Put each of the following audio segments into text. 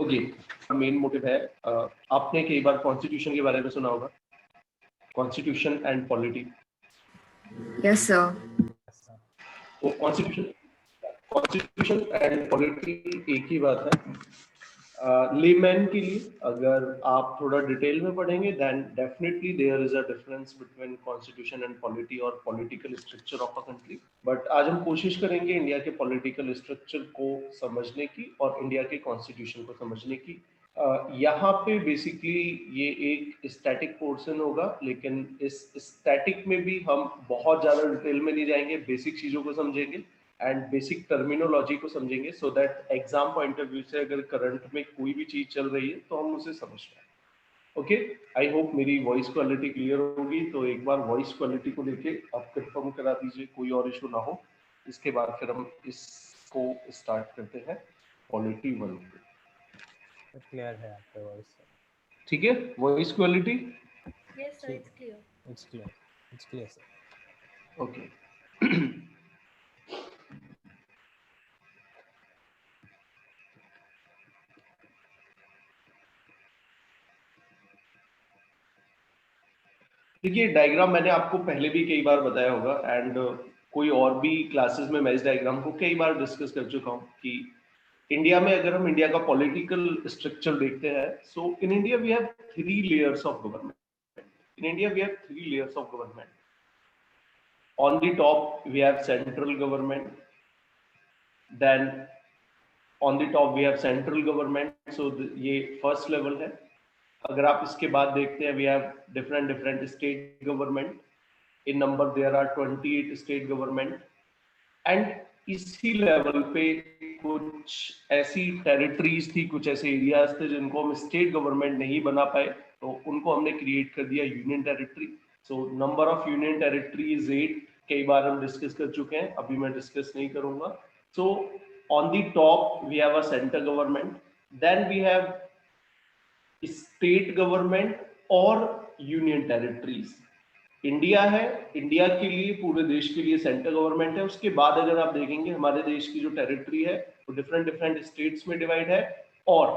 Okay, main motive है आपने कई बार कॉन्स्टिट्यूशन के बारे में सुना होगा, constitution and polity. Yes sir. तो कॉन्स्टिट्यूशन एंड पॉलिटी एक ही बात है। लेमैन के लिए अगर आप थोड़ा डिटेल में पढ़ेंगे then definitely there is a difference between constitution and polity और political structure of a country. But आज हम कोशिश करेंगे इंडिया के पॉलिटिकल स्ट्रक्चर को समझने की और इंडिया के कॉन्स्टिट्यूशन को समझने की। यहाँ पे बेसिकली ये एक स्टैटिक पोर्शन होगा, लेकिन इस स्टैटिक में भी हम बहुत ज़्यादा डिटेल में नहीं जाएंगे, बेसिक चीज़ों को समझेंगे एंड बेसिक टर्मिनोलॉजी को समझेंगे, so that exam point of view से अगर करंट में कोई भी चीज़ चल रही है तो हम उसे समझ पाए। ओके, आई होप मेरी वॉइस क्वालिटी क्लियर होगी। तो एक बार वॉइस क्वालिटी को लेके आप कंफर्म करा दीजिए, कोई और इशू ना हो। इसके बाद फिर हम इसको स्टार्ट करते हैं पॉलिटी 1 पे। क्लियर है आपका वॉइस? ठीक है, voice quality? Yes sir, it's clear. It's clear sir. Okay. देखिए, डायग्राम मैंने आपको पहले भी कई बार बताया होगा एंड कोई और भी क्लासेस में मैं इस डायग्राम को कई बार डिस्कस कर चुका हूँ कि इंडिया में अगर हम इंडिया का पॉलिटिकल स्ट्रक्चर देखते हैं, so in India we have 3 layers of government. In India we have 3 layers of government. On the top we have central government, then on the top we have central government, so ये first level है। अगर आप इसके बाद देखते हैं, we have different state government. In number there are 28 state government and इसी level पे कुछ ऐसी टेरिटरीज थी, कुछ ऐसे एरियाज थे जिनको हम स्टेट गवर्नमेंट नहीं बना पाए, तो उनको हमने क्रिएट कर दिया union territory. So number of union territory is 8। कई बार हम डिस्कस कर चुके हैं, अभी मैं डिस्कस नहीं करूंगा। So on the top we have a centre government, then we have state government और यूनियन टेरिटरीज। इंडिया है, इंडिया के लिए, पूरे देश के लिए सेंट्रल गवर्नमेंट है। उसके बाद अगर आप देखेंगे हमारे देश की जो टेरिटरी है वो डिफरेंट स्टेट्स में डिवाइड है, और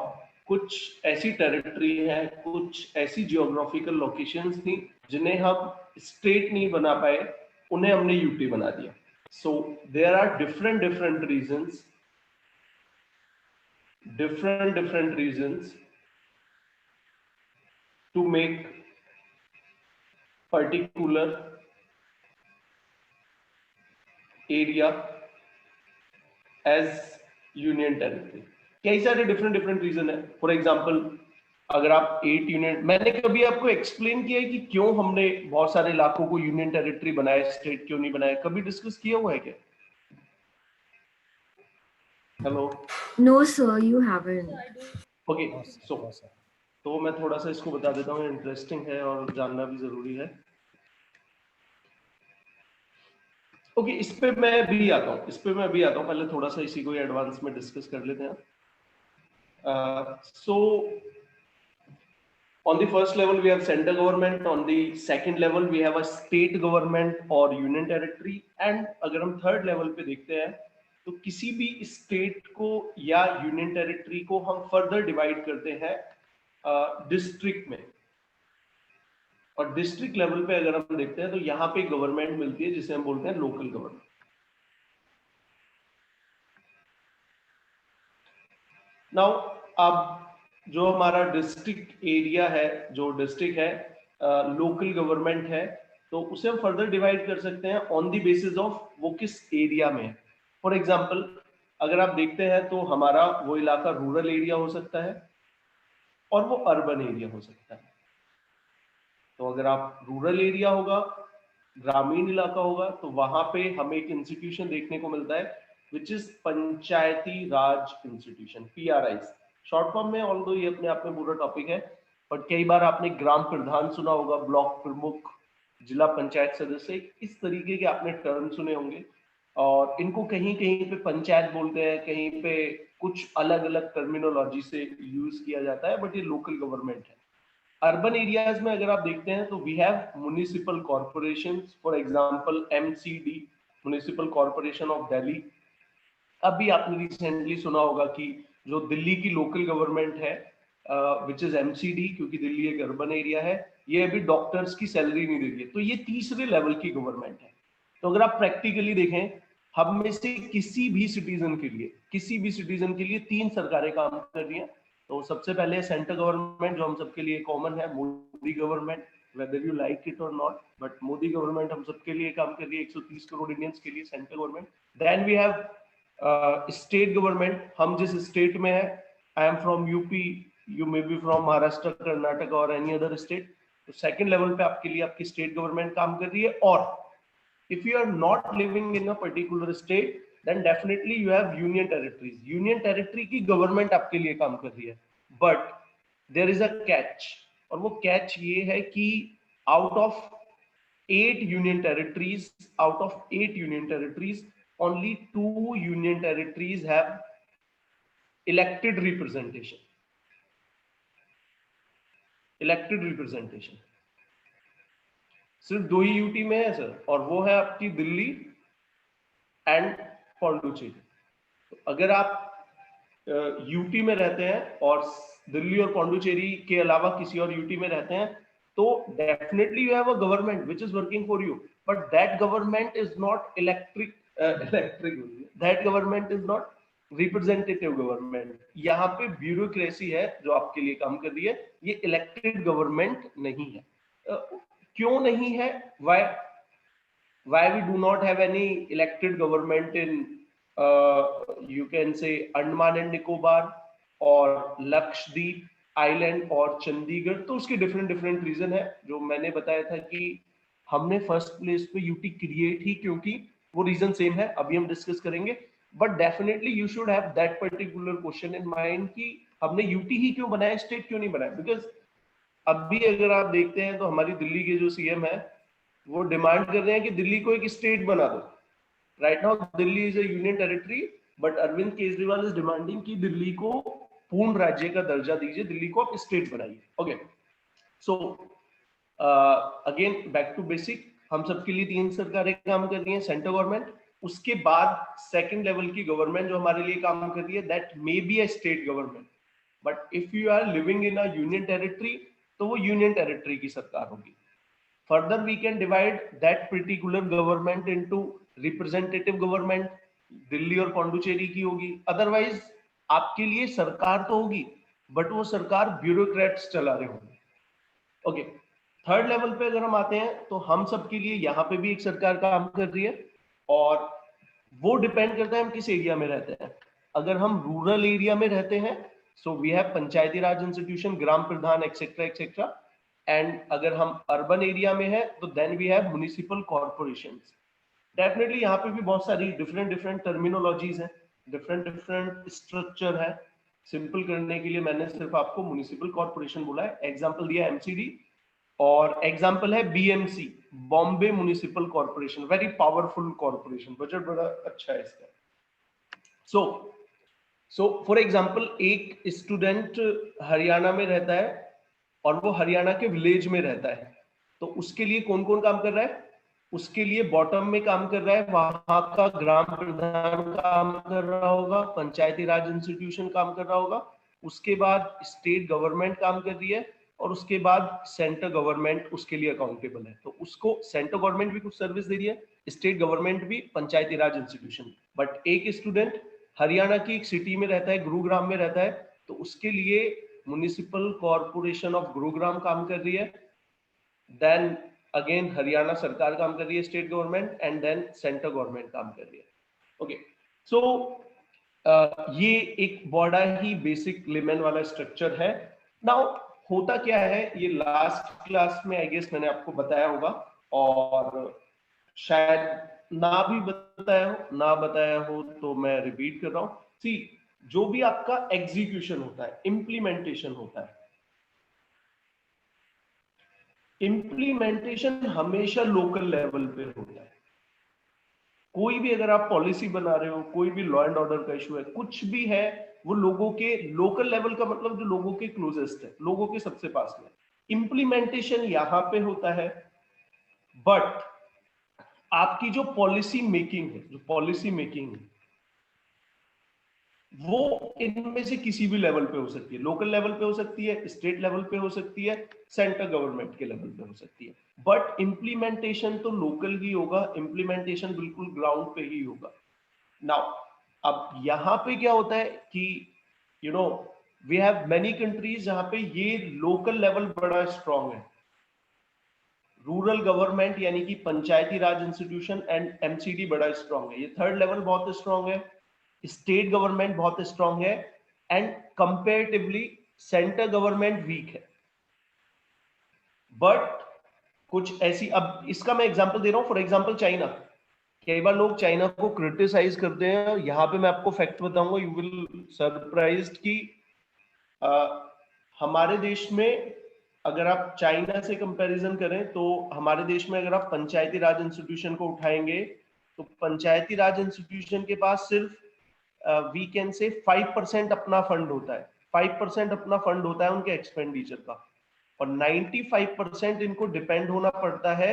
कुछ ऐसी टेरिटरी है, कुछ ऐसी जियोग्राफिकल लोकेशंस थी जिन्हें हम स्टेट नहीं बना पाए, उन्हें हमने यूटी बना दिया। So there are different reasons to make particular area as union territory। कई सारे डिफरेंट रीजन है। फॉर एग्जांपल, अगर आप 8 यूनियन, मैंने कभी आपको एक्सप्लेन किया है कि क्यों हमने बहुत सारे इलाकों को यूनियन टेरिटरी बनाया, स्टेट क्यों नहीं बनाया? कभी डिस्कस किया हुआ है क्या? Hello? No sir, you haven't. Okay, so तो मैं थोड़ा सा इसको बता देता हूँ, इंटरेस्टिंग है और जानना भी जरूरी है। ओके, इस पे मैं भी आता हूँ। पहले थोड़ा सा इसी को एडवांस में डिस्कस कर लेते हैं। So on the first level we have central government, on the second level we have a state government और यूनियन टेरिटरी, एंड अगर हम थर्ड लेवल पे देखते हैं तो किसी भी स्टेट को या यूनियन टेरिटरी को हम फर्दर डिवाइड करते हैं डिस्ट्रिक्ट में, और डिस्ट्रिक्ट लेवल पे अगर हम देखते हैं तो यहाँ पे गवर्नमेंट मिलती है जिसे हम बोलते हैं लोकल गवर्नमेंट। नाउ अब जो हमारा डिस्ट्रिक्ट एरिया है, जो डिस्ट्रिक्ट है, लोकल गवर्नमेंट है, तो उसे हम फर्दर डिवाइड कर सकते हैं ऑन द बेसिस ऑफ वो किस एरिया में है। फॉर एग्जांपल, अगर आप देखते हैं तो हमारा वो इलाका रूरल एरिया हो सकता है और वो अर्बन एरिया हो सकता है। तो अगर आप रूरल एरिया होगा, ग्रामीण इलाका होगा, तो वहां पे हमें एक इंस्टीट्यूशन देखने को मिलता है which is Panchayati Raj institution, PRI short form में। ऑल्दो ये अपने आप में पूरा टॉपिक है, बट कई बार आपने ग्राम प्रधान सुना होगा, ब्लॉक प्रमुख, जिला पंचायत सदस्य, इस तरीके के आपने टर्म सुने होंगे, और इनको कहीं कहीं पे पंचायत बोलते हैं, कहीं पे कुछ अलग अलग टर्मिनोलॉजी से यूज किया जाता है, बट ये लोकल गवर्नमेंट है। अर्बन एरियाज में अगर आप देखते हैं तो we have municipal corporations, for example MCD, municipal corporation of Delhi. अभी आपने रिसेंटली सुना होगा कि जो दिल्ली की लोकल गवर्नमेंट है विच इज एमसीडी, क्योंकि दिल्ली एक अर्बन एरिया है, ये अभी डॉक्टर्स की सैलरी नहीं दे रही है, तो ये तीसरे लेवल की गवर्नमेंट है। तो अगर आप प्रैक्टिकली देखें, हम में से किसी भी सिटीजन के लिए तीन सरकारें काम कर रही हैं। तो सबसे पहले सेंट्रल गवर्नमेंट, जो हम सबके लिए कॉमन है, Modi government, whether you like it or not, but Modi government हम सबके लिए काम कर रही है, 130 करोड़ इंडियंस के लिए central government. Then we have state government, हम जिस स्टेट में है, I am from UP, you may be from Maharashtra, Karnataka और एनी अदर स्टेट, तो सेकंड लेवल पे आपके लिए आपकी स्टेट गवर्नमेंट काम कर रही है। और if you are not living in a particular state, then definitely you have union territories. Union territory की गवर्नमेंट आपके लिए काम कर रही है, but there is a catch, और वो catch ये है कि out of 8 union territories, only 2 union territories have elected representation. सिर्फ 2 ही यूटी में है सर, और वो है आपकी दिल्ली एंड पौंडुचेरी। तो अगर आप यूटी में रहते हैं और दिल्ली और पौंडुचेरी के अलावा किसी और यूटी में रहते हैं, तो definitely you have a government which is working for you, but that government is not that government is not representative government. यहाँ पे ब्यूरोक्रेसी है जो आपके लिए काम कर रही है, ये इलेक्टेड गवर्नमेंट नहीं है। क्यों नहीं है? why we do not have any elected government in you can say Andaman and Nicobar और लक्षद्वीप आइलैंड और चंडीगढ़? तो उसके डिफरेंट रीजन है, जो मैंने बताया था कि हमने फर्स्ट प्लेस पे यूटी क्रिएट ही क्योंकि वो रीजन सेम है, अभी हम डिस्कस करेंगे। But definitely you should have that particular question in mind कि हमने यूटी ही क्यों बनाया, स्टेट क्यों नहीं बनाया। बिकॉज अभी अगर आप देखते हैं तो हमारी दिल्ली के जो सीएम है वो डिमांड कर रहे हैं कि दिल्ली को एक स्टेट बना दो। Right now Delhi is a union territory, but Arvind Kejriwal is demanding कि दिल्ली को पूर्ण राज्य का दर्जा दीजिए, दिल्ली को आप स्टेट बनाइए। Okay, so again back to basic, हम सबके लिए 3 सरकारें काम कर रही हैं, सेंट्रल गवर्नमेंट, उसके बाद सेकंड लेवल की गवर्नमेंट जो हमारे लिए काम कर रही है, that may be a state government, but if you are living in a union territory तो वो यूनियन टेरिटरी की सरकार होगी। Further we can divide that particular government into representative government, Delhi और पौंडुचेरी की होगी। अदरवाइज आपके लिए सरकार तो होगी, बट वो सरकार ब्यूरोक्रेट्स चला रहे होंगे। ओके, थर्ड लेवल पे अगर हम आते हैं तो हम सबके लिए यहाँ पे भी एक सरकार काम कर रही है, और वो डिपेंड करता है हम किस एरिया में रहते हैं। अगर हम रूरल एरिया में रहते हैं, so we have panchayati Raj institution, ग्राम प्रधान एक्सेट्रा, एंड अगर हम अर्बन एरिया में है तो then we have municipal corporations. Definitely यहाँ पे भी बहुत सारी डिफरेंट टर्मिनोलॉजीज हैं, डिफरेंट स्ट्रक्चर है। सिंपल करने के लिए मैंने सिर्फ आपको म्युनिसिपल कॉर्पोरेशन बोला है, एग्जाम्पल दिया एमसीडी, और एग्जाम्पल है BMC, Bombay municipal corporation, very powerful corporation, budget बड़ा अच्छा है इसका। सो फॉर एग्जाम्पल, एक स्टूडेंट हरियाणा में रहता है और वो हरियाणा के विलेज में रहता है, तो उसके लिए कौन कौन काम कर रहा है? उसके लिए बॉटम में काम कर रहा है वहां का ग्राम प्रधान काम कर रहा होगा, पंचायती राज इंस्टीट्यूशन काम कर रहा होगा, उसके बाद स्टेट गवर्नमेंट काम कर रही है, और उसके बाद सेंट्रल गवर्नमेंट उसके लिए अकाउंटेबल है। तो उसको सेंट्रल गवर्नमेंट भी कुछ सर्विस दे रही है, स्टेट गवर्नमेंट भी, पंचायती राज इंस्टीट्यूशन। बट एक स्टूडेंट हरियाणा की एक सिटी में रहता है, गुरुग्राम में रहता है, तो उसके लिए म्युनिसिपल कॉर्पोरेशन ऑफ गुरुग्राम काम कर रही है, देन अगेन हरियाणा सरकार काम कर रही है, state government, and then central government काम कर रही है। ओके, सो ये एक बड़ा ही बेसिक लेमन वाला स्ट्रक्चर है। नाउ होता क्या है, ये लास्ट क्लास में आई गेस मैंने आपको बताया होगा, और शायद ना भी बताया हो तो मैं रिपीट कर रहा हूं। सी, जो भी आपका एग्जीक्यूशन होता है, इम्प्लीमेंटेशन होता है, इम्प्लीमेंटेशन हमेशा लोकल लेवल पे होता है। कोई भी अगर आप पॉलिसी बना रहे हो, कोई भी लॉ एंड ऑर्डर का इशू है, कुछ भी है, वो लोगों के लोकल लेवल का मतलब जो लोगों के क्लोजेस्ट है, लोगों के सबसे पास में। इम्प्लीमेंटेशन यहां पे होता है, बट आपकी जो पॉलिसी मेकिंग है, वो इनमें से किसी भी लेवल पे हो सकती है, लोकल लेवल पे हो सकती है, स्टेट लेवल पे हो सकती है, सेंट्रल गवर्नमेंट के लेवल पे हो सकती है, बट इम्प्लीमेंटेशन तो लोकल ही होगा, इम्प्लीमेंटेशन बिल्कुल ग्राउंड पे ही होगा। नाउ अब यहाँ पे क्या होता है कि you know we have many countries जहाँ पे ये लोकल लेवल बड़ा स्ट्रांग है, रूरल गवर्नमेंट यानी कि पंचायती राज इंस्टीट्यूशन एंड एमसीडी बड़ा स्ट्रांग है, ये थर्ड लेवल बहुत स्ट्रांग है, स्टेट गवर्नमेंट बहुत स्ट्रांग है, and comparatively central government weak है। बट कुछ ऐसी, अब इसका मैं एग्जांपल दे रहा हूं, फॉर एग्जांपल चाइना, कई बार लोग चाइना को क्रिटिसाइज करते हैं, यहाँ पे मैं आपको फैक्ट बताऊंगा, यू विल सरप्राइज्ड कि हमारे देश में अगर आप चाइना से कंपैरिजन करें तो हमारे देश में अगर आप पंचायती राज इंस्टीट्यूशन को उठाएंगे तो पंचायती राज इंस्टीट्यूशन के पास सिर्फ वी कैन से 5% अपना फंड होता है, 5% अपना फंड होता है उनके एक्सपेंडिचर का, और 95% इनको डिपेंड होना पड़ता है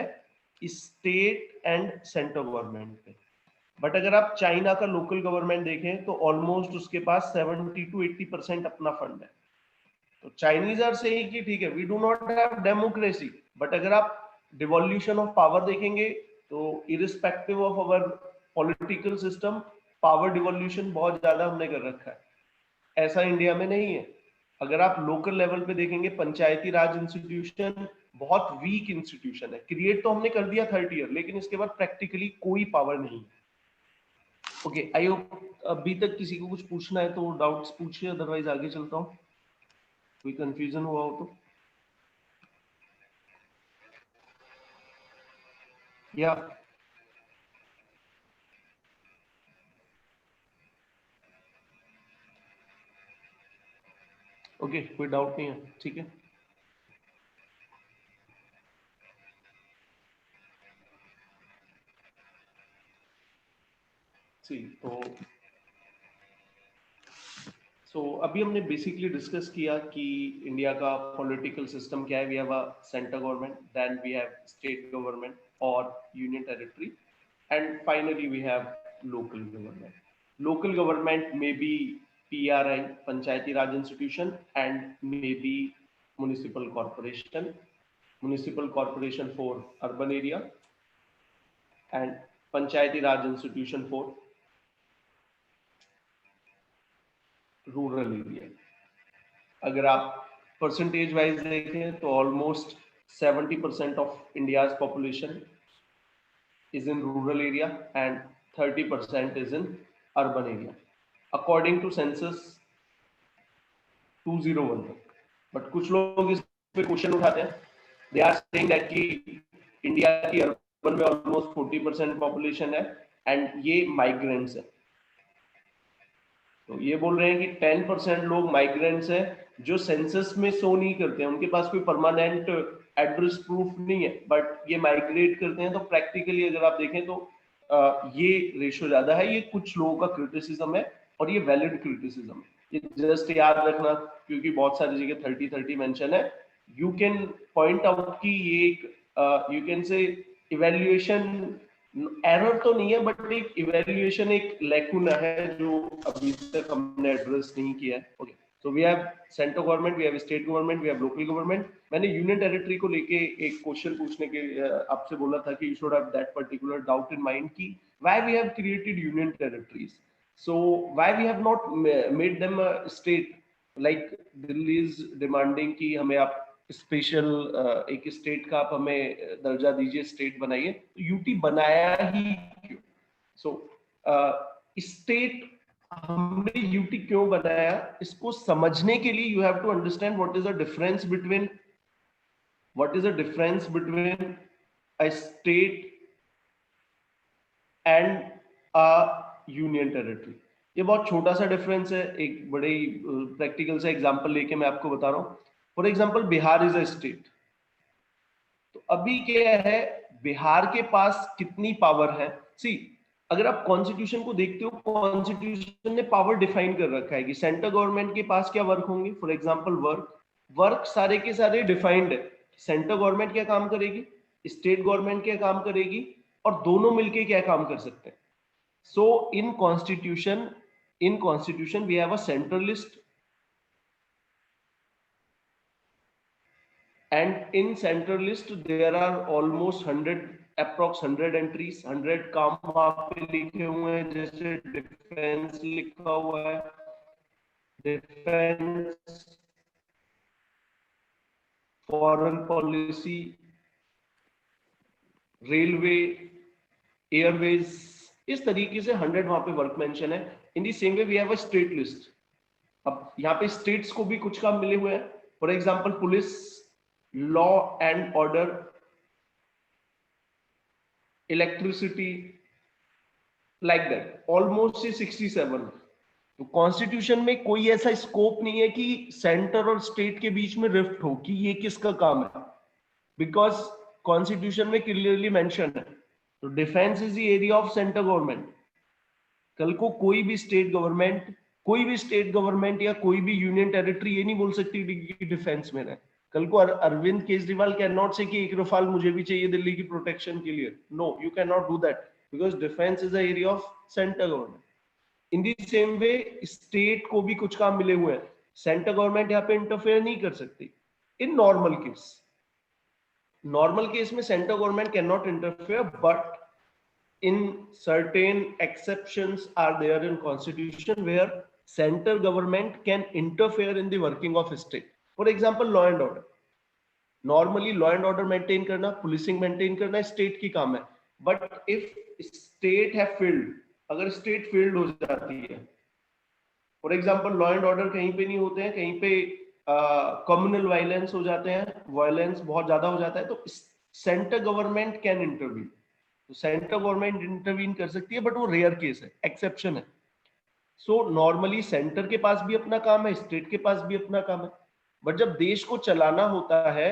स्टेट एंड सेंट्रल गवर्नमेंट पे। बट अगर आप चाइना का लोकल गवर्नमेंट देखें तो ऑलमोस्ट उसके पास 70 to 80% अपना फंड है। तो चाइनीज आर सेइंग कि ठीक है, we do not have democracy, but अगर आप डिवोल्यूशन ऑफ पावर देखेंगे तो irrespective of our political system, power devolution बहुत ज्यादा हमने कर रखा है, ऐसा इंडिया में नहीं है। अगर आप लोकल लेवल पे देखेंगे, पंचायती राज इंस्टीट्यूशन बहुत वीक इंस्टीट्यूशन है, क्रिएट तो हमने कर दिया 30 ईयर, लेकिन इसके बाद प्रैक्टिकली कोई पावर नहीं है। ओके, आई होप अभी तक किसी को कुछ पूछना है तो डाउट्स पूछिए, अदरवाइज आगे चलता हूँ, कोई कंफ्यूजन हुआ हो तो। या ओके, कोई डाउट नहीं है, ठीक है। तो अभी हमने बेसिकली डिस्कस किया कि इंडिया का पॉलिटिकल सिस्टम क्या है। We have a central government, then we have state government और union territory, and finally we have local government. Local government में बी PRI, Panchayati Raj institution, and may be municipal corporation for urban area, and Panchayati Raj institution for rural area. अगर आप percentage wise देखें तो almost 70% of India's population is in rural area and 30% is in urban area according to census 2011। But कुछ लोग इस पे question उठाते हैं, दे आर सेइंग दैट कि इंडिया की अर्बन में ऑलमोस्ट 40% पॉपुलेशन है एंड ये माइग्रेंट्स है। तो ये बोल रहे हैं कि 10% लोग माइग्रेंट्स हैं जो सेंसस में शो नहीं करते हैं, उनके पास कोई परमानेंट एड्रेस प्रूफ नहीं है, बट ये माइग्रेट करते हैं। तो प्रैक्टिकली अगर आप देखें तो ये रेशियो ज्यादा है। ये कुछ लोगों का क्रिटिसिज्म है और ये वैलिड क्रिटिसिज्म है, ये जस्ट याद रखना, क्योंकि बहुत सारी जगह 30-30 मेंशन है। यू कैन पॉइंट आउट कि ये एक you can say evaluation error तो नहीं है, बट एक इवेल्युएशन एक लैकुना है जो अभी तक हमने एड्रेस नहीं किया है। Okay, so we have central government, we have state government, we have local government. मैंने यूनियन टेरिटरी को लेके एक क्वेश्चन पूछने के आपसे बोला था कि you should have that particular doubt in mind कि why we have created union territories, so why we have not made them a state, like Delhi is demanding कि हमें आप स्पेशल एक स्टेट का आप हमें दर्जा दीजिए, स्टेट बनाइए। तो यूटी बनाया ही क्यों? सो स्टेट हमने यूटी क्यों बनाया, इसको समझने के लिए you have to understand what is the difference between a state and a union territory. ये बहुत छोटा सा डिफरेंस है, एक बड़े ही प्रैक्टिकल सा एग्जांपल लेके मैं आपको बता रहा हूँ। For example, Bihar is a state. तो अभी क्या है, बिहार के पास कितनी पावर है? सी, अगर आप कॉन्स्टिट्यूशन को देखते हो, कॉन्स्टिट्यूशन ने पावर डिफाइन कर रखा है कि सेंट्रल गवर्नमेंट के पास क्या वर्क होंगे। फॉर एग्जांपल, वर्क सारे के सारे डिफाइंड है। सेंट्रल गवर्नमेंट क्या काम करेगी, स्टेट गवर्नमेंट क्या काम करेगी, और दोनों मिलके क्या काम कर सकते हैं। So in constitution in constitution we have a central list, and in central list there are almost 100 approx 100 entries, 100 काम वहां पे लिखे हुए हैं, जैसे डिफेंस लिखा हुआ है, defence, foreign policy, railway, airways, इस तरीके से 100 वहां पे वर्क मेंशन है। In the same way we have a state list. अब यहाँ पे स्टेट्स को भी कुछ काम मिले हुए हैं, for example police, law and order, electricity, like that, almost 67। तो कॉन्स्टिट्यूशन में कोई ऐसा स्कोप नहीं है कि सेंटर और स्टेट के बीच में रिफ्ट हो कि ये किसका काम है, बिकॉज कॉन्स्टिट्यूशन में क्लियरली मेंशन है। तो defence is the area of centre government. कल को कोई भी स्टेट गवर्नमेंट या कोई भी यूनियन टेरिटरी ये नहीं बोल सकती कि डिफेंस में रहे। कल को अरविंद केजरीवाल कैन नॉट से कि एक रफाल मुझे भी चाहिए दिल्ली की प्रोटेक्शन के लिए। No, you can not do that, because defence is the area of centre government. In the same way state को भी कुछ काम मिले हुए हैं, सेंटर गवर्नमेंट यहाँ पे इंटरफेयर नहीं कर सकती इन नॉर्मल केस में centre government can not interfere, but in certain exceptions are there in constitution where central government can interfere in the working of state. For example, law and order. Normally law and order maintain करना, policing maintain करना state की काम है, but if state have failed, अगर state failed हो जाती है, for example law and order कहीं पे नहीं होते हैं, कहीं पे communal violence हो जाते हैं, violence बहुत ज्यादा हो जाता है, तो central government can intervene. तो सेंट्रल गवर्नमेंट इंटरवीन कर सकती है, बट वो रेयर केस है, एक्सेप्शन है। सो नॉर्मली सेंटर के पास भी अपना काम है, स्टेट के पास भी अपना काम है, बट जब देश को चलाना होता है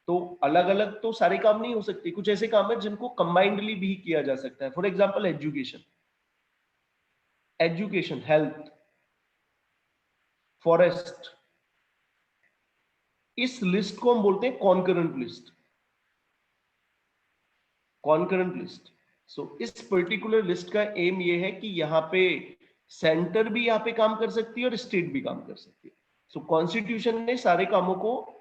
तो अलग अलग तो सारे काम नहीं हो सकते। कुछ ऐसे काम है जिनको कंबाइंडली भी किया जा सकता है। For example education, health, forest, इस लिस्ट को हम बोलते हैं कॉन्करेंट लिस्ट। सो इस पर्टिकुलर लिस्ट का एम ये है कि यहाँ पे सेंटर भी यहाँ पे काम कर सकती है और स्टेट भी काम कर सकती है। सो कॉन्स्टिट्यूशन ने सारे कामों को,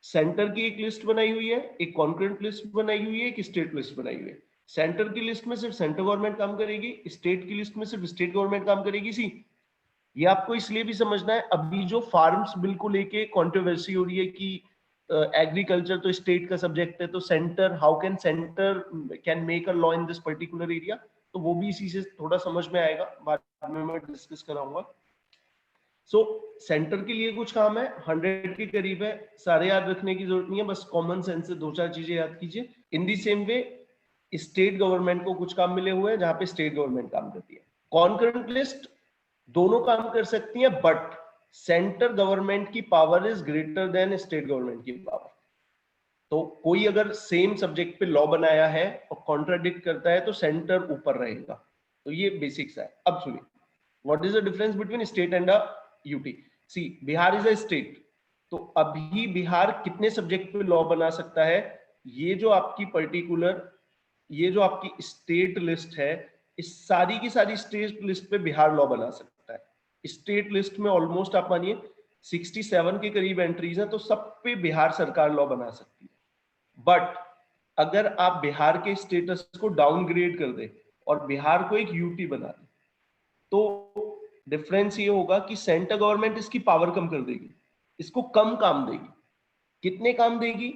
सेंटर की एक लिस्ट बनाई हुई है, एक कॉन्करेंट लिस्ट बनाई हुई है, एक स्टेट लिस्ट बनाई हुई है। सेंटर की लिस्ट में सिर्फ सेंट्रल गवर्नमेंट काम करेगी, स्टेट की लिस्ट में सिर्फ स्टेट गवर्नमेंट काम करेगी। ये आपको इसलिए भी समझना है, अभी जो फार्म्स बिल को लेके कंट्रोवर्सी हो रही है कि एग्रीकल्चर तो स्टेट का सब्जेक्ट है, तो centre, how can centre can make a law in this particular area, तो वो भी इसी से थोड़ा समझ में आएगा, बाद में मैं डिस्कस कराऊंगा। सो सेंटर के लिए कुछ काम है, 100 के करीब है, सारे याद रखने की जरूरत नहीं है, बस कॉमन सेंस से 2-4 चीजें याद कीजिए। In the same way state government को कुछ काम मिले हुए हैं जहां पे स्टेट गवर्नमेंट काम करती है। कॉन्करेंट लिस्ट दोनों काम कर सकती है, बट सेंटर गवर्नमेंट की power is greater than state government की पावर। तो कोई अगर सेम सब्जेक्ट पे लॉ बनाया है और कॉन्ट्राडिक्ट करता है तो सेंटर ऊपर रहेगा। तो ये बेसिक्स है। अब सुनिए, what is the difference between state and UT. See, Bihar is a state, तो अभी बिहार कितने सब्जेक्ट पे लॉ बना सकता है? ये जो आपकी पर्टिकुलर, ये जो आपकी स्टेट लिस्ट है, इस सारी की सारी स्टेट लिस्ट पे बिहार लॉ बना सकता है। स्टेट लिस्ट में ऑलमोस्ट आप मानिए 67 के करीब एंट्रीज हैं, तो सब पे बिहार सरकार लॉ बना सकती है। बट अगर आप बिहार के स्टेटस को डाउनग्रेड कर दे और बिहार को एक यूटी बना दे, तो डिफरेंस ये होगा कि सेंट्रल गवर्नमेंट इसकी पावर कम कर देगी, इसको कम काम देगी। कितने काम देगी?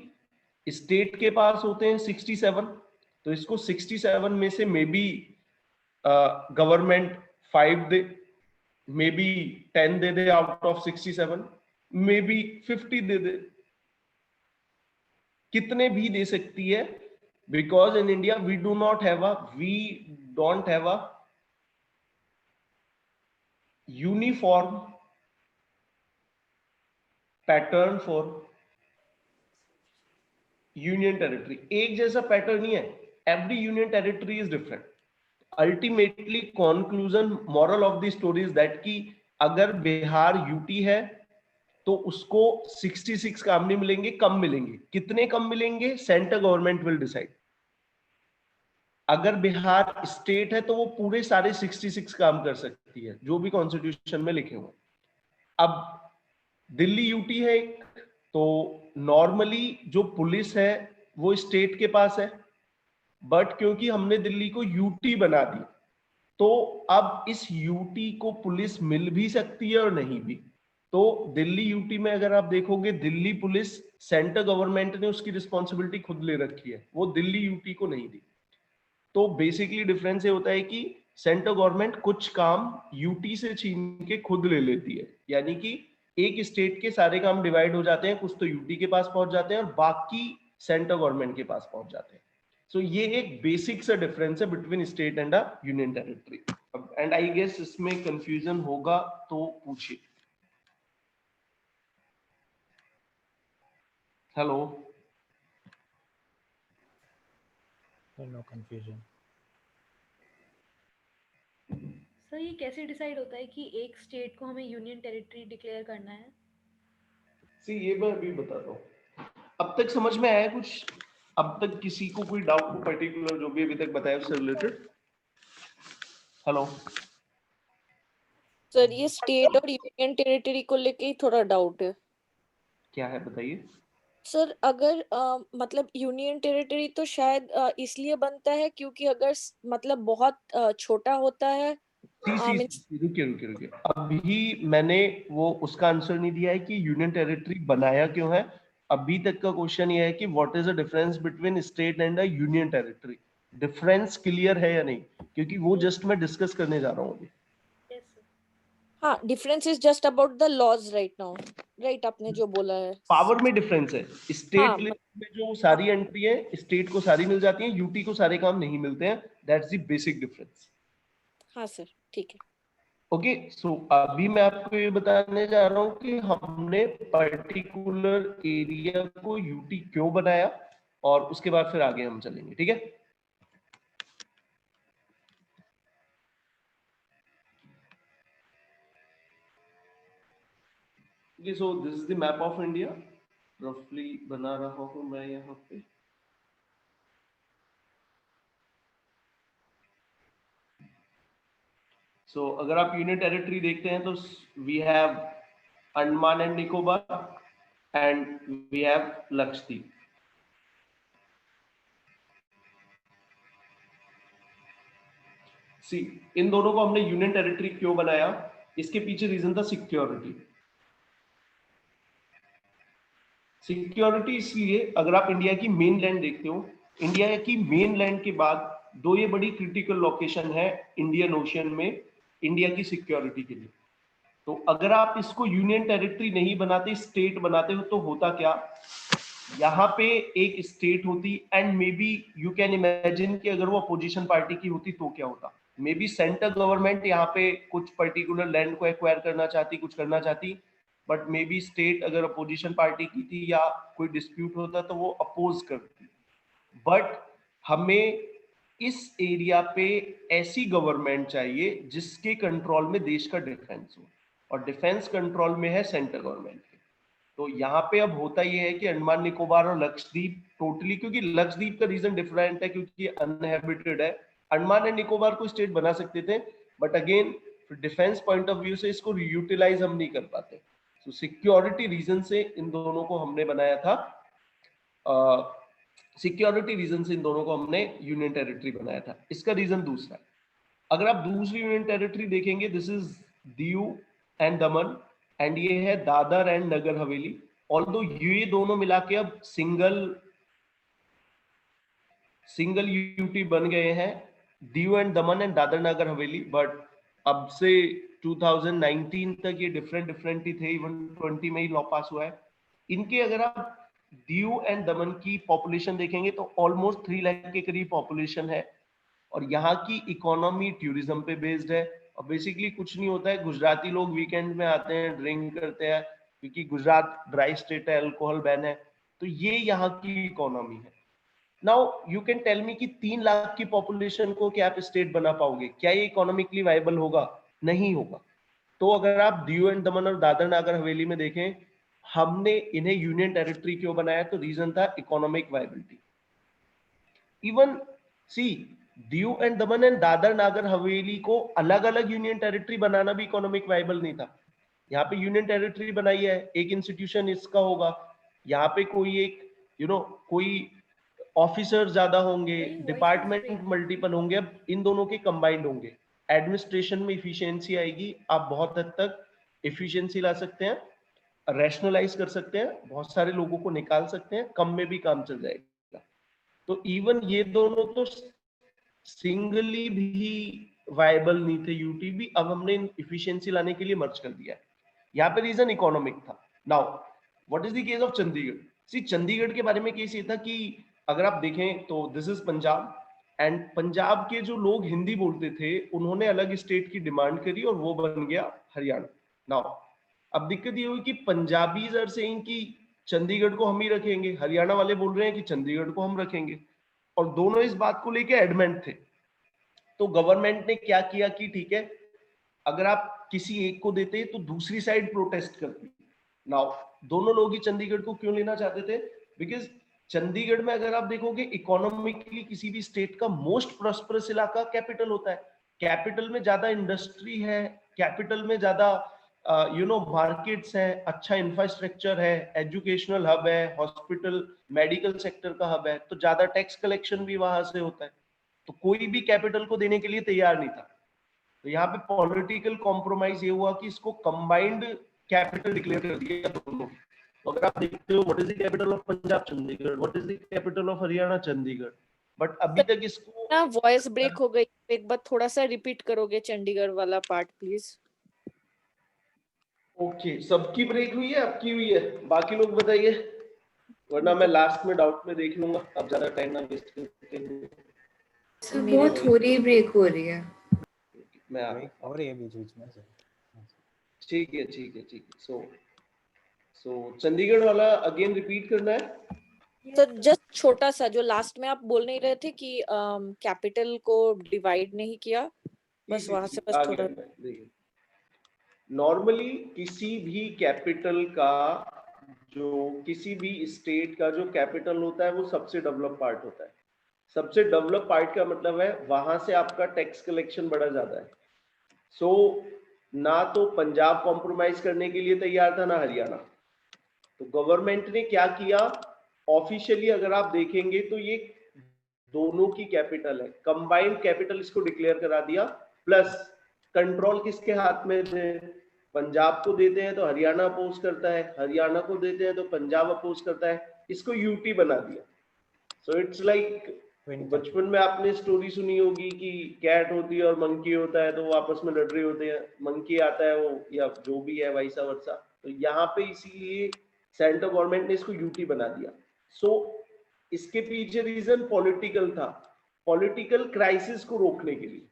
स्टेट के पास होते हैं 67, तो इसको 67 में से मे बी गवर्नमेंट 5 दे, मे बी 10 दे दे आउट ऑफ 67, मे बी 50 दे दे, कितने भी दे सकती है, because in India we don't have a uniform pattern for union territory. एक जैसा पैटर्न नहीं है, every union territory is different. Ultimately conclusion, moral of the story is that कि अगर बिहार यूटी है तो उसको 66 काम नहीं मिलेंगे, कम मिलेंगे। कितने कम मिलेंगे? Central government will decide. अगर बिहार स्टेट है तो वो पूरे सारे 66 काम कर सकती है जो भी कॉन्स्टिट्यूशन में लिखे हुए। अब दिल्ली यूटी है एक, तो नॉर्मली जो पुलिस है वो स्टेट के पास है, बट क्योंकि हमने दिल्ली को यूटी बना दी तो अब इस यूटी को पुलिस मिल भी सकती है और नहीं भी। तो दिल्ली यूटी में अगर आप देखोगे, दिल्ली पुलिस सेंट्रल गवर्नमेंट ने उसकी रिस्पॉन्सिबिलिटी खुद ले रखी है, वो दिल्ली यूटी को नहीं दी। तो बेसिकली डिफरेंस ये होता है कि सेंट्रल गवर्नमेंट कुछ काम यूटी से छीन के खुद ले लेती है, यानी कि एक स्टेट के सारे काम डिवाइड हो जाते हैं, कुछ तो यूटी के पास पहुंच जाते हैं और बाकी सेंट्रल गवर्नमेंट के पास पहुंच जाते हैं। सो ये एक बेसिक सा डिफरेंस है between state and a union territory. And I guess इसमें कंफ्यूजन होगा तो पूछिए। हेलो। No confusion. सर ये कैसे डिसाइड होता है कि एक स्टेट को हमें यूनियन टेरिटरी डिक्लेयर करना है? सी ये मैं अभी बताता हूँ। अब तक समझ में आया कुछ? अब तक किसी को कोई डाउट को पर्टिकुलर जो भी अभी तक बताया उससे रिलेटेड? हेलो। सर ये स्टेट और यूनियन टेरिटरी को लेके ही थोड़ा डाउट है। क्या है बताइए। सर अगर मतलब यूनियन टेरिटरी तो शायद इसलिए बनता है क्योंकि अगर मतलब बहुत छोटा होता है। रुकिए रुकिए रुकिए, अभी मैंने वो उसका आंसर नहीं दिया है कि यूनियन टेरिटरी बनाया क्यों है। अभी तक का क्वेश्चन ये है कि what is the difference between state and a union territory. Difference clear है या नहीं, क्योंकि वो जस्ट मैं डिस्कस करने जा रहा हूँ अभी। Yes sir. हाँ, difference is just about the laws right now, right? आपने जो बोला है पावर में डिफरेंस है। स्टेट हाँ, लिस्ट में जो सारी एंट्री है स्टेट को सारी मिल जाती है, यूटी को सारे काम नहीं मिलते हैं। That's the basic difference. हाँ सर, ठीक है। ओके, सो अभी मैं आपको ये बताने जा रहा हूँ कि हमने पर्टिकुलर एरिया को यूटी क्यों बनाया, और उसके बाद फिर आगे हम चलेंगे, ठीक है। Okay, so this is the map of India, रफली बना रहा हूं मैं यहाँ पे। सो अगर आप यूनियन टेरिटरी देखते हैं तो we have Andaman and Nicobar and we have Lakshadweep. See, इन दोनों को हमने यूनियन टेरिटरी क्यों बनाया, इसके पीछे रीजन था सिक्योरिटी। सिक्योरिटी इसलिए, अगर आप इंडिया की मेन लैंड देखते हो, इंडिया की मेन लैंड के बाद दो ये बड़ी क्रिटिकल लोकेशन है इंडियन ओशियन में इंडिया की सिक्योरिटी के लिए। तो अगर आप इसको यूनियन टेरिटरी नहीं बनाते, स्टेट बनाते हो, तो होता क्या, यहाँ पे एक स्टेट होती and may B you can imagine कि अगर वो अपोजिशन पार्टी की होती तो क्या होता। मे बी सेंट्रल गवर्नमेंट यहाँ पे कुछ पर्टिकुलर लैंड को एक्वायर करना चाहती, कुछ करना चाहती, बट मे बी स्टेट अगर अपोजिशन पार्टी की थी या कोई डिस्प्यूट होता तो वो अपोज करती। बट हमें इस एरिया पे ऐसी गवर्नमेंट चाहिए जिसके कंट्रोल में देश का डिफेंस हो, और डिफेंस कंट्रोल में है सेंट्रल गवर्नमेंट के। तो यहाँ पे अब होता ये है कि अंडमान निकोबार और लक्षद्वीप टोटली, क्योंकि लक्षद्वीप का रीजन डिफरेंट है क्योंकि अनहेबिटेड है। अंडमान एंड निकोबार को स्टेट बना सकते थे, but again defence point of view से इसको यूटिलाइज हम नहीं कर पाते। तो सिक्योरिटी रीजन से इन दोनों को हमने बनाया था, सिक्योरिटी रीजन से इन दोनों को हमने यूनियन टेरिटरी बनाया था। इसका रीजन दूसरा, अगर आप दूसरी यूनियन टेरिटरी देखेंगे, this is Diu and Daman, and ये है दादर एंड नगर हवेली। ऑल्दो ये दोनों मिला के अब सिंगल यूटी बन गए हैं, Diu and Daman and Dadar Nagar Haveli, but अब से 2019 तक ये डिफरेंट ही थे, इवन 20 में ही लॉ पास हुआ है। इनके अगर आप दीव एंड दमन की पॉपुलेशन देखेंगे तो ऑलमोस्ट 3 लाख के करीब पॉपुलेशन है, और यहाँ की इकोनॉमी टूरिज्म पे बेस्ड है। और बेसिकली कुछ नहीं होता है, गुजराती लोग वीकेंड में आते हैं, ड्रिंक करते हैं, क्योंकि गुजरात ड्राई स्टेट है, अल्कोहल बैन है, तो ये यहाँ की इकोनॉमी है। Now you can tell me कि 3 लाख की पॉपुलेशन को क्या आप स्टेट बना पाओगे? क्या ये इकोनॉमिकली वायबल होगा? नहीं होगा। तो अगर आप दीव एंड दमन और दादर नागर हवेली में देखें, हमने इन्हें यूनियन टेरिटरी क्यों बनाया, तो रीजन था economic viability. Even see, Diu and Daman and Dadra Nagar Haveli को अलग अलग यूनियन टेरिटरी बनाना भी इकोनॉमिक वाइबल नहीं था। यहाँ पे यूनियन टेरिटरी बनाई है, एक इंस्टीट्यूशन इसका होगा, यहाँ पे कोई एक कोई ऑफिसर ज्यादा होंगे, सही, voice is department breaking. Multiple होंगे, अब इन दोनों के कंबाइंड होंगे, एडमिनिस्ट्रेशन में इफिशियंसी आएगी, आप बहुत हद तक इफिशियंसी ला सकते हैं, रैशनलाइज कर सकते हैं, बहुत सारे लोगों को निकाल सकते हैं, कम में भी काम चल जाएगा। तो इवन ये दोनों तो सिंगली भी वायबल नहीं थे यूटीबी, अब हमने इफिशियंसी लाने के लिए मर्ज कर दिया है। यहाँ पे रीजन इकोनॉमिक था। Now what is the case of Chandigarh? See Chandigarh के बारे में केस ये था कि अगर आप देखें तो this is Punjab, and Punjab के जो लोग हिंदी बोलते थे उन्होंने अलग स्टेट की डिमांड करी और वो बन गया हरियाणा। नाउ अब दिक्कत ये हुई कि पंजाबीज आर सेइंग कि चंडीगढ़ को हम ही रखेंगे, हरियाणा वाले बोल रहे हैं कि चंडीगढ़ को हम रखेंगे, और दोनों इस बात को लेके एडमेंट थे। तो गवर्नमेंट ने क्या किया कि ठीक है, अगर आप किसी एक को देते तो दूसरी साइड प्रोटेस्ट करती। नाउ दोनों लोग ही चंडीगढ़ को क्यों लेना चाहते थे? बिकॉज चंडीगढ़ में अगर आप देखोगे इकोनॉमिकली किसी भी स्टेट का मोस्ट प्रॉस्परस इलाका कैपिटल होता है, कैपिटल में ज्यादा इंडस्ट्री है, कैपिटल में ज्यादा मार्केट्स हैं, अच्छा इंफ्रास्ट्रक्चर है, एजुकेशनल हब है, हॉस्पिटल मेडिकल सेक्टर का हब है, तो ज्यादा टैक्स कलेक्शन भी वहां से होता है। तो कोई भी कैपिटल को देने के लिए तैयार नहीं था। तो यहाँ पे पॉलिटिकल कॉम्प्रोमाइज ये हुआ कि इसको कंबाइंड कैपिटल डिक्लेयर कर दिया दोनों। तो अगर आप देखते हो what is the capital of Punjab? Chandigarh. What is the capital of Haryana? Chandigarh. But अभी तक इसको ना वॉइस ब्रेक हो गई, एक बार थोड़ा सा रिपीट करोगे चंडीगढ़ वाला पार्ट प्लीज? ओके, सबकी ब्रेक हुई है, आपकी हुई है, बाकी लोग बताइए, वरना मैं लास्ट में डाउट में देख लूंगा, आप ज्यादा टाइम ना वेस्ट करते हुए। सर बहुत थोड़ी ब्रेक हो रही है। मैं आ ब्रेक हो रही है बीच बीच में से। ठीक है ठीक है ठीक है। सो चंडीगढ़ वाला अगेन रिपीट करना है। तो जस्ट छोटा सा जो लास्ट में आप बोल नहीं रहे थे कि कैपिटल को डिवाइड नहीं किया, बस वहां से बस थोड़ा। देखिए, नॉर्मली किसी भी कैपिटल का जो किसी भी स्टेट का जो कैपिटल होता है वो सबसे डेवलप पार्ट होता है। सबसे डेवलप पार्ट का मतलब है वहां से आपका टैक्स कलेक्शन बड़ा ज्यादा है। सो ना तो पंजाब कॉम्प्रोमाइज करने के लिए तैयार था ना हरियाणा। तो गवर्नमेंट ने क्या किया, ऑफिशियली अगर आप देखेंगे तो ये दोनों की कैपिटल है, कंबाइंड कैपिटल इसको डिक्लेयर करा दिया। प्लस कंट्रोल किसके हाथ में थे? पंजाब को देते हैं तो हरियाणा अपोज करता है, हरियाणा को देते हैं तो पंजाब अपोज करता है, इसको यूटी बना दिया। सो इट्स लाइक बचपन में आपने स्टोरी सुनी होगी कि कैट होती है और मंकी होता है, तो वो आपस में लड़ रहे होते हैं, मंकी आता है वो या जो भी है वैसा वर्षा। तो यहाँ पे इसीलिए सेंट्रल गवर्नमेंट ने इसको यूटी बना दिया। सो इसके पीछे रीजन पॉलिटिकल था, पॉलिटिकल क्राइसिस को रोकने के लिए।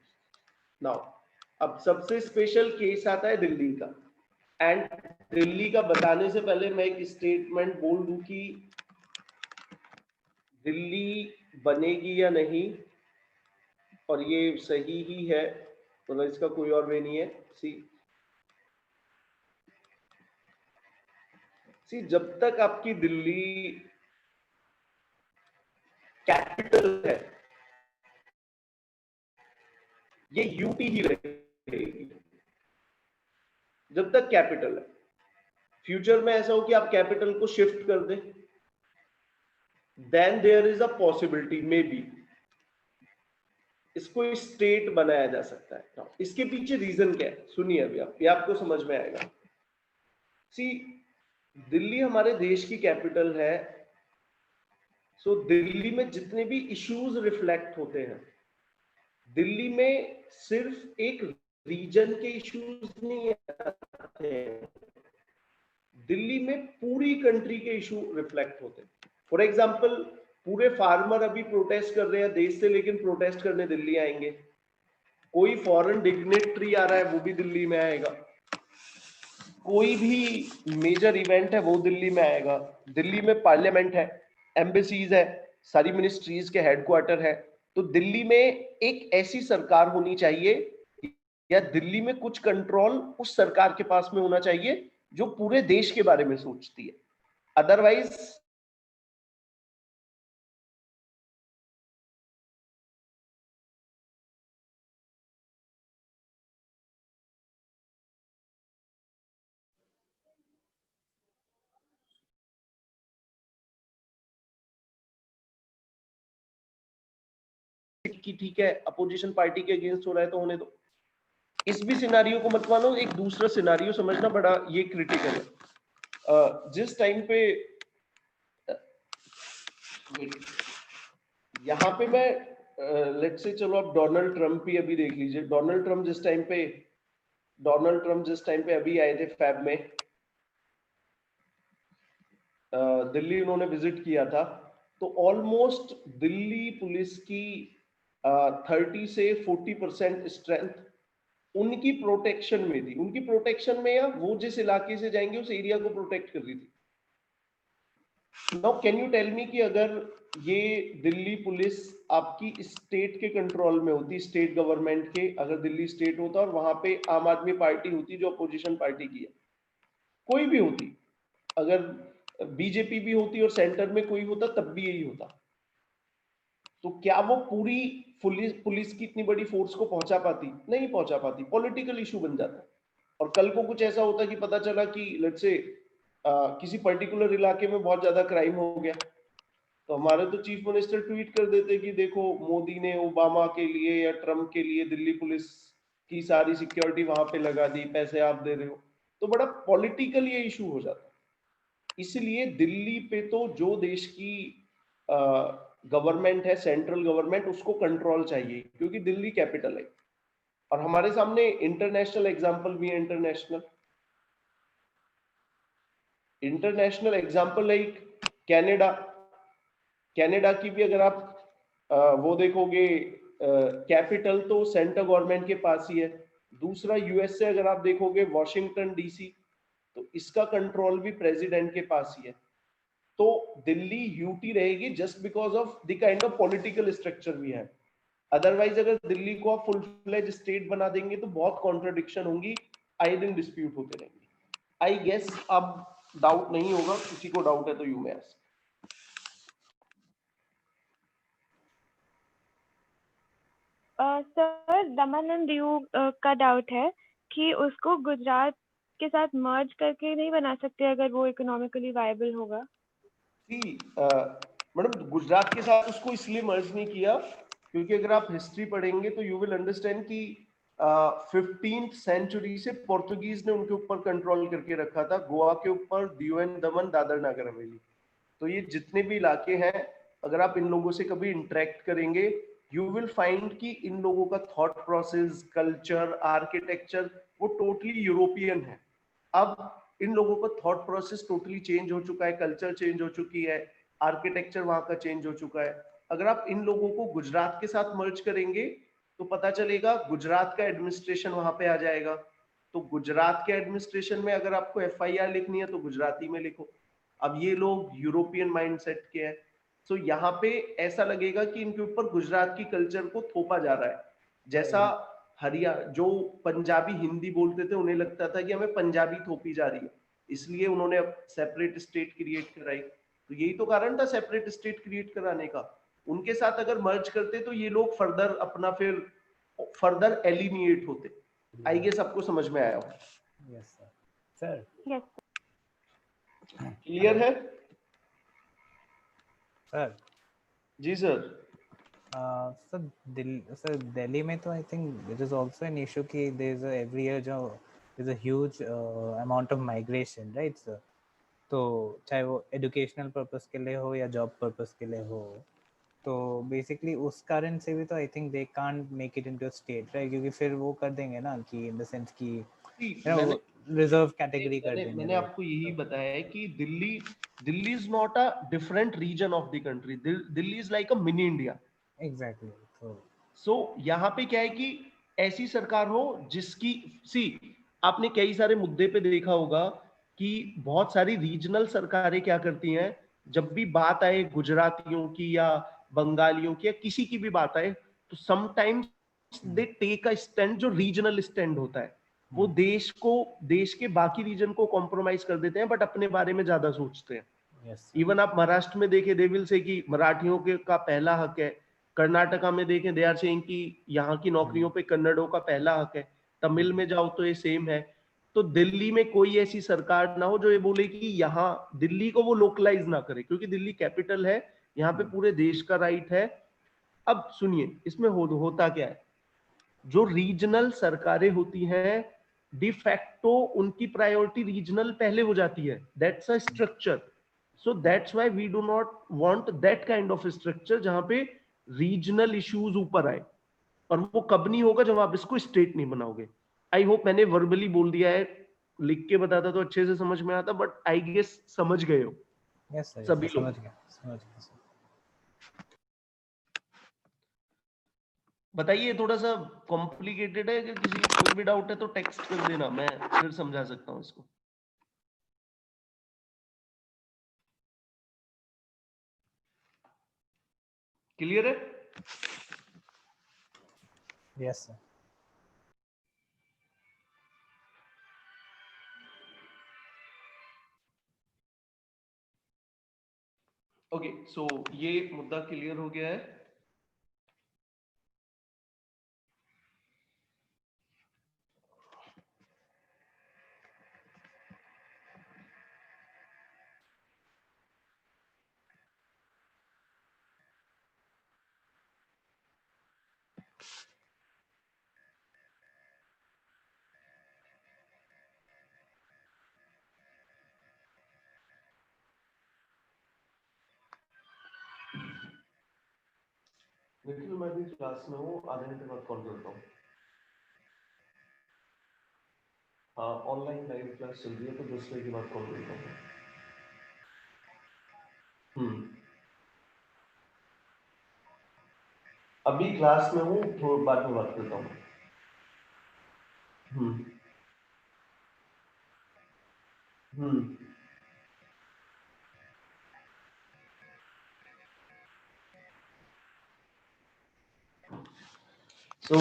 नाउ अब सबसे स्पेशल केस आता है दिल्ली का, एंड दिल्ली का बताने से पहले मैं एक स्टेटमेंट बोल दूं कि दिल्ली बनेगी या नहीं, और ये सही ही है, मतलब इसका कोई और वे नहीं है। सी जब तक आपकी दिल्ली कैपिटल है ये यूटी ही रहेगी जब तक कैपिटल है। फ्यूचर में ऐसा हो कि आप कैपिटल को शिफ्ट कर दें, then there is a possibility may be इसको स्टेट बनाया जा सकता है। इसके पीछे रीजन क्या है सुनिए, अभी ये आपको समझ में आएगा। सी दिल्ली हमारे देश की कैपिटल है, सो दिल्ली में जितने भी इश्यूज रिफ्लेक्ट होते हैं, दिल्ली में सिर्फ एक रीजन के इश्यूज नहीं आते हैं, दिल्ली में पूरी कंट्री के इशू रिफ्लेक्ट होते हैं। फॉर एग्जाम्पल पूरे फार्मर अभी प्रोटेस्ट कर रहे हैं देश से, लेकिन प्रोटेस्ट करने दिल्ली आएंगे। कोई फॉरेन डिग्नेटरी आ रहा है वो भी दिल्ली में आएगा, कोई भी मेजर इवेंट है वो दिल्ली में आएगा। दिल्ली में पार्लियामेंट है, एम्बेसीज है, सारी मिनिस्ट्रीज के हेडक्वार्टर है। तो दिल्ली में एक ऐसी सरकार होनी चाहिए या दिल्ली में कुछ कंट्रोल उस सरकार के पास में होना चाहिए जो पूरे देश के बारे में सोचती है। अदरवाइज कि ठीक है अपोजिशन पार्टी के अगेंस्ट हो रहा है तो होने दो। इस भी सिनारियो को मत मानो, एक दूसरा सिनारियो समझना बड़ा ये क्रिटिकल है। जिस टाइम पे यहाँ पे मैं लेट्स से चलो आप डोनाल्ड ट्रम्प ही अभी देख लीजिए। डोनाल्ड ट्रम्प जिस टाइम पे अभी आए थे फैब में दिल्ली उन्होंने विजिट किया था, तो ऑलमोस्ट दिल्ली पुलिस की 30 से 40% स्ट्रेंथ उनकी प्रोटेक्शन में थी। उनकी प्रोटेक्शन में या वो जिस इलाके से जाएंगे उस एरिया को प्रोटेक्ट कर रही थी। Now can you tell me कि अगर ये दिल्ली पुलिस आपकी स्टेट के कंट्रोल में होती, स्टेट गवर्नमेंट के, अगर दिल्ली स्टेट होता और वहां पे आम आदमी पार्टी होती जो अपोजिशन पार्टी की है, कोई भी होती, अगर बीजेपी भी होती और सेंटर में कोई होता तब भी यही होता, तो क्या वो पूरी पुलिस की इतनी बड़ी फोर्स को पहुंचा पाती? नहीं पहुंचा पाती। पॉलिटिकल इशू बन जाता। और कल को कुछ ऐसा होता कि पता चला कि लेट्स से किसी पर्टिकुलर इलाके में बहुत ज्यादा क्राइम हो गया, तो हमारे तो चीफ मिनिस्टर ट्वीट कर देते कि देखो मोदी ने ओबामा के लिए या ट्रम्प के लिए दिल्ली पुलिस की सारी सिक्योरिटी वहां पे लगा दी, पैसे आप दे रहे हो। तो बड़ा पॉलिटिकल ये इशू हो जाता। इसलिए दिल्ली पे तो जो देश की गवर्नमेंट है, सेंट्रल गवर्नमेंट, उसको कंट्रोल चाहिए क्योंकि दिल्ली कैपिटल है। और हमारे सामने इंटरनेशनल एग्जांपल भी है। इंटरनेशनल एग्जांपल लाइक कनाडा की भी अगर आप वो देखोगे, कैपिटल तो सेंट्रल गवर्नमेंट के पास ही है। दूसरा यूएस से अगर आप देखोगे वॉशिंगटन डीसी, तो इसका कंट्रोल भी प्रेसिडेंट के पास ही है। तो दिल्ली यूटी रहेगी just because of the kind of political structure we have. Otherwise अगर दिल्ली को आप फुल फ्लेज स्टेट बना देंगे तो बहुत कॉन्ट्रडिक्शन होंगी, आए दिन डिस्प्यूट होते रहेंगे। आई गेस अब डाउट नहीं होगा, किसी को डाउट है तो you may ask. Sir Daman and Diu का डाउट है कि उसको गुजरात के साथ मर्ज करके नहीं बना सकते अगर वो इकोनॉमिकली वायबल होगा। मैडम गुजरात के साथ उसको इसलिए मर्ज नहीं किया क्योंकि अगर आप हिस्ट्री पढ़ेंगे तो यू विल अंडरस्टैंड कि 15th सेंचुरी से पोर्तुगीज ने उनके ऊपर कंट्रोल करके रखा था, गोवा के ऊपर, दीव एंड दमन, दादर नगर हवेली। तो ये जितने भी इलाके हैं, अगर आप इन लोगों से कभी इंटरेक्ट करेंगे यू विल फाइंड कि इन लोगों का थॉट प्रोसेस, कल्चर, आर्किटेक्चर वो टोटली यूरोपियन है। अब इन लोगों का थॉट प्रोसेस टोटली चेंज हो चुका है, कल्चर चेंज हो चुकी है, आर्किटेक्चर वहां का चेंज हो चुका है। अगर आप इन लोगों को गुजरात के साथ मर्ज करेंगे तो पता चलेगा गुजरात का एडमिनिस्ट्रेशन वहां पे आ जाएगा। तो गुजरात के एडमिनिस्ट्रेशन में अगर आपको FIR लिखनी है तो गुजराती में लिखो। अब ये लोग यूरोपियन माइंडसेट के हैं, तो यहाँ पे ऐसा लगेगा कि इनके ऊपर गुजरात की कल्चर को थोपा जा रहा है। जैसा जो पंजाबी हिंदी बोलते थे उन्हें लगता था कि हमें पंजाबी थोपी जा रही है, इसलिए उन्होंने अब सेपरेट स्टेट क्रिएट कराई। तो यही तो कारण था सेपरेट स्टेट क्रिएट कराने का। उनके साथ अगर मर्ज करते तो ये लोग फर्दर एलिनिएट होते। आई गेस आपको समझ में आया होगा। Yes sir. यस क्लियर है सर? जी सर। सर दिल्ली में तो I think it is also an issue कि देयर इज एवरी ईयर जो there is a huge amount of migration, right sir? तो चाहे वो एजुकेशनल पर्पस के लिए हो या जॉब पर्पस के लिए हो, तो बेसिकली उस कारण से भी तो I think they can't make it into state, right? क्योंकि फिर वो कर देंगे ना कि इन द सेंस कि रिजर्व कैटेगरी कर देंगे। मैंने आपको यही बताया है कि Delhi is not a different region of the country. Delhi is like a mini India. Exactly. So यहाँ पे क्या है कि ऐसी सरकार हो जिसकी आपने कई सारे मुद्दे पे देखा होगा कि बहुत सारी रीजनल सरकारें क्या करती हैं, जब भी बात आए गुजरातियों की या बंगालियों की या किसी की भी बात आए, तो sometimes they take a stand जो रीजनल स्टैंड होता है। वो देश के बाकी रीजन को कॉम्प्रोमाइज कर देते हैं, बट अपने बारे में ज्यादा सोचते हैं। इवन आप महाराष्ट्र में देखें, दे विल से कि मराठियों के का पहला हक है। कर्नाटका में देखें, दे आर सेइंग कि यहाँ की नौकरियों पे कन्नड़ों का पहला हक है। तमिल में जाओ तो ये सेम है। तो दिल्ली में कोई ऐसी सरकार ना हो जो ये बोले कि यहाँ दिल्ली को वो लोकलाइज ना करे, क्योंकि दिल्ली कैपिटल है, यहाँ पे पूरे देश का राइट है। अब सुनिए इसमें होता क्या है, जो रीजनल सरकारें होती हैं डिफैक्टो उनकी प्रायोरिटी रीजनल पहले हो जाती है, that's a structure. So that's why we do not want that kind of structure जहां पे रीजनल इश्यूज ऊपर आए. और वो कब नहीं होगा, जब आप इसको स्टेट नहीं बनाओगे. आई होप मैंने वर्बली बोल दिया है, लिख के बताता तो अच्छे से समझ में आता, बट आई गेस समझ गए हो. यस सर, सभी लोग समझ गया सर. बताइए, थोड़ा सा कॉम्प्लिकेटेड है कि किसी को कोई भी डाउट है तो टेक्स्ट कर देना, मैं फिर समझा सकता हूँ इसको. क्लियर है? Yes sir. ओके, सो ये मुद्दा क्लियर हो गया है. निखिल, मैं भी क्लास में हूँ, आधे घंटे बाद कॉल करता हूँ. हाँ, ऑनलाइन लाइव क्लास चल रही है तो 10 बजे के बाद कॉल करता हूँ. अभी क्लास में हूँ, थोड़ी बाद में बात करता हूँ. हम्म हम्म सो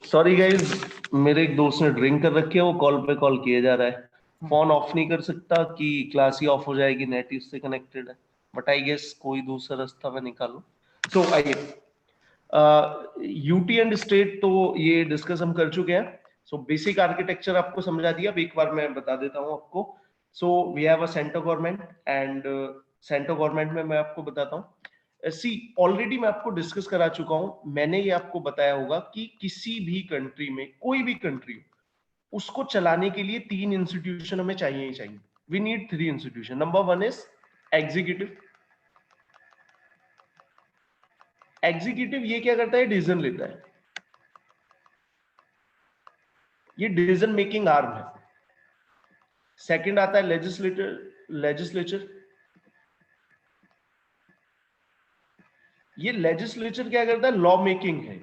सॉरी गाइज, मेरे एक दोस्त ने ड्रिंक कर रखी है, वो कॉल पे कॉल किया जा रहा है. फोन ऑफ नहीं कर सकता कि क्लास ही ऑफ हो जाएगी, नेट इससे कनेक्टेड है, बट आई गेस कोई दूसरा रास्ता मैं निकालू. सो आइए, यूटी एंड स्टेट तो ये डिस्कस हम कर चुके हैं. सो बेसिक आर्किटेक्चर आपको समझा दिया, अब एक बार मैं बता देता हूँ आपको. So we have a centre government and centre government में मैं आपको बताता हूँ. सी ऑलरेडी मैं आपको डिस्कस करा चुका हूं, मैंने ये आपको बताया होगा कि किसी भी कंट्री में, कोई भी कंट्री हो, उसको चलाने के लिए 3 इंस्टीट्यूशन हमें चाहिए ही चाहिए. We need 3 institution. Number 1 is executive. Executive ये क्या करता है, डिसीजन लेता है, ये डिसीजन मेकिंग आर्म है. सेकंड आता है लेजिस्लेचर. ये लेजिस्लेचर क्या करता है, लॉ मेकिंग है.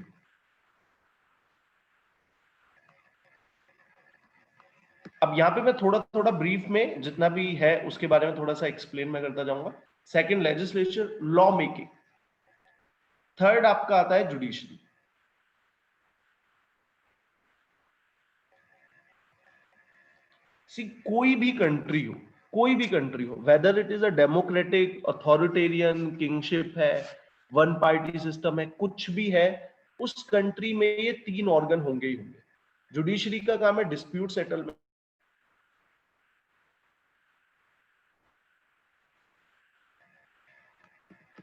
अब यहाँ पे मैं थोड़ा थोड़ा ब्रीफ में जितना भी है उसके बारे में थोड़ा सा एक्सप्लेन मैं करता जाऊंगा. Second legislature, law making. Third आपका आता है जुडिशरी. सी कोई भी कंट्री हो, whether it is a democratic, authoritarian, kingship है, वन पार्टी सिस्टम है, कुछ भी है, उस कंट्री में ये 3 ऑर्गन होंगे ही होंगे. जुडिशरी का काम है डिस्प्यूट सेटलमेंट.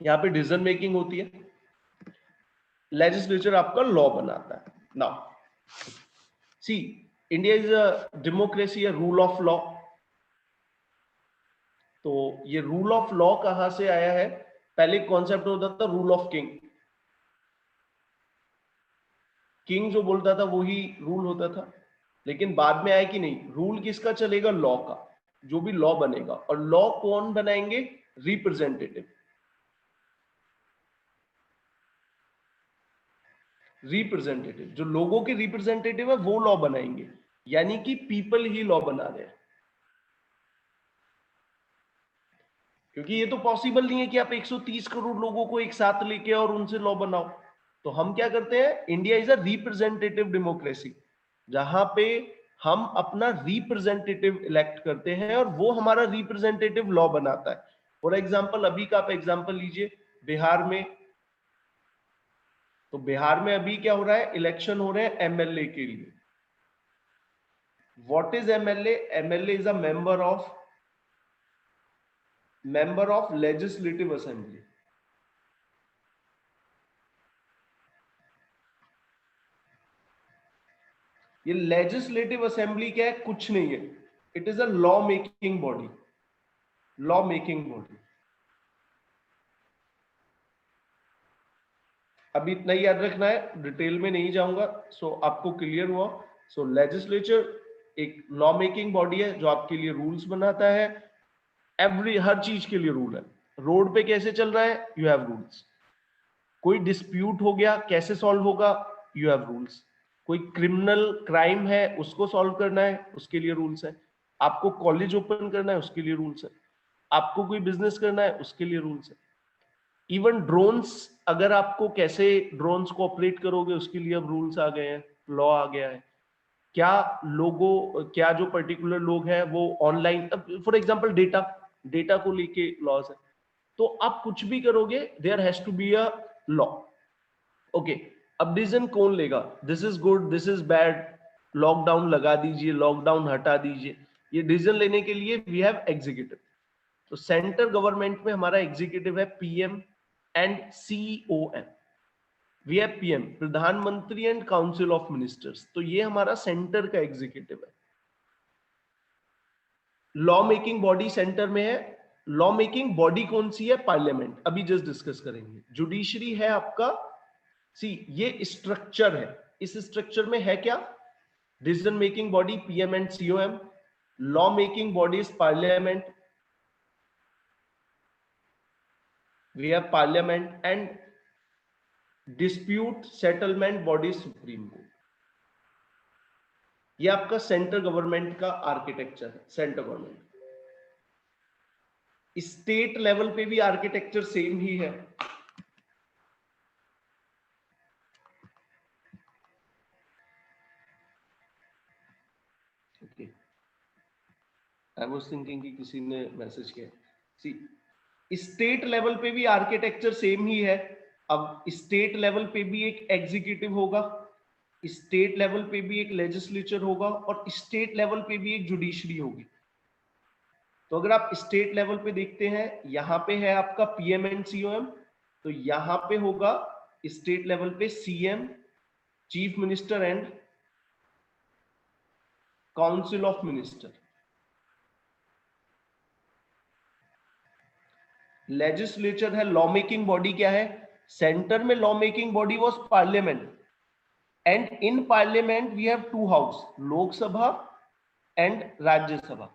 यहाँ पे डिसीजन मेकिंग होती है. लेजिस्लेचर आपका लॉ बनाता है. Now see, India is a democracy, rule of law. तो ये रूल ऑफ लॉ कहां से आया है? पहले कॉन्सेप्ट होता था रूल ऑफ किंग. किंग जो बोलता था वही रूल होता था. लेकिन बाद में आया कि नहीं, रूल किसका चलेगा, लॉ का. जो भी लॉ बनेगा, और लॉ कौन बनाएंगे, रिप्रेजेंटेटिव. जो लोगों के रिप्रेजेंटेटिव है वो लॉ बनाएंगे, यानी कि पीपल ही लॉ बना रहे हैं. क्योंकि ये तो पॉसिबल नहीं है कि आप 130 करोड़ लोगों को एक साथ लेके और उनसे लॉ बनाओ. तो हम क्या करते हैं, India is a representative democracy, जहां पे हम अपना रिप्रेजेंटेटिव इलेक्ट करते हैं और वो हमारा रिप्रेजेंटेटिव लॉ बनाता है. फॉर एग्जाम्पल, अभी का आप एग्जाम्पल लीजिए, बिहार में. तो बिहार में अभी क्या हो रहा है, इलेक्शन हो रहे हैं एमएलए के लिए. What is MLA? MLA is a member of legislative assembly. ये लेजिस्लेटिव असेंबली क्या है? कुछ नहीं है, it is a law making body, law making body. अभी इतना ही याद रखना है, डिटेल में नहीं जाऊंगा। सो आपको क्लियर हुआ? सो लेजिस्लेचर एक लॉ मेकिंग बॉडी है जो आपके लिए रूल्स बनाता है, हर चीज के लिए रूल है। रोड पे कैसे चल रहा है, यू हैव रूल्स। कोई डिस्प्यूट हो गया, कैसे सॉल्व होगा, यू हैव रूल्स। कोई क्रिमिनल क्राइम है, उसको सॉल्व करना है, उसके लिए रूल्स है। आपको कॉलेज ओपन करना है, उसके लिए रूल्स है। आपको कोई बिजनेस करना है, उसके लिए रूल्स है। इवन ड्रोन्स, अगर आपको कैसे ड्रोन्स को ऑपरेट करोगे, उसके लिए अब रूल्स आ गए हैं, लॉ आ गया है। क्या जो पर्टिकुलर लोग हैं वो ऑनलाइन, फॉर एग्जांपल डेटा को लेके लॉज है। तो आप कुछ भी करोगे, there has to be a law. Okay, अब डिसीजन कौन लेगा? This is good, this is bad, lockdown लगा दीजिए, लॉकडाउन हटा दीजिए, ये डिसीजन लेने के लिए वी हैव एग्जीक्यूटिव। तो सेंट्रल गवर्नमेंट में हमारा एग्जीक्यूटिव है PM and COM. We have PM, प्रधानमंत्री एंड काउंसिल ऑफ मिनिस्टर्स। तो ये हमारा सेंटर का एग्जीक्यूटिव है। लॉ मेकिंग बॉडी सेंटर में है। लॉ मेकिंग बॉडी कौन सी है? पार्लियामेंट, अभी जस्ट डिस्कस करेंगे। जुडिशरी है आपका, ये स्ट्रक्चर है। इस स्ट्रक्चर में है क्या? Decision making body PM and COM, law making body is parliament, we have parliament, and dispute settlement body supreme court. ये आपका सेंट्रल गवर्नमेंट का आर्किटेक्चर है। सेंट्रल गवर्नमेंट, स्टेट लेवल पे भी आर्किटेक्चर सेम ही है। ओके, आई वाज थिंकिंग कि किसी ने मैसेज किया। सी, स्टेट लेवल पे भी आर्किटेक्चर सेम ही है। अब स्टेट लेवल पे भी एक एग्जीक्यूटिव होगा, स्टेट लेवल पे भी एक लेजिस्लेचर होगा, और स्टेट लेवल पे भी एक जुडिशरी होगी। तो अगर आप स्टेट लेवल पे देखते हैं, यहां पे है आपका पीएम एंड सीओएम, तो यहां पे होगा स्टेट लेवल पे CM, chief minister and council of minister. Legislature है, लॉ मेकिंग बॉडी क्या है? सेंटर में law making body was parliament, and in parliament we have two house, Lok Sabha and Rajya Sabha.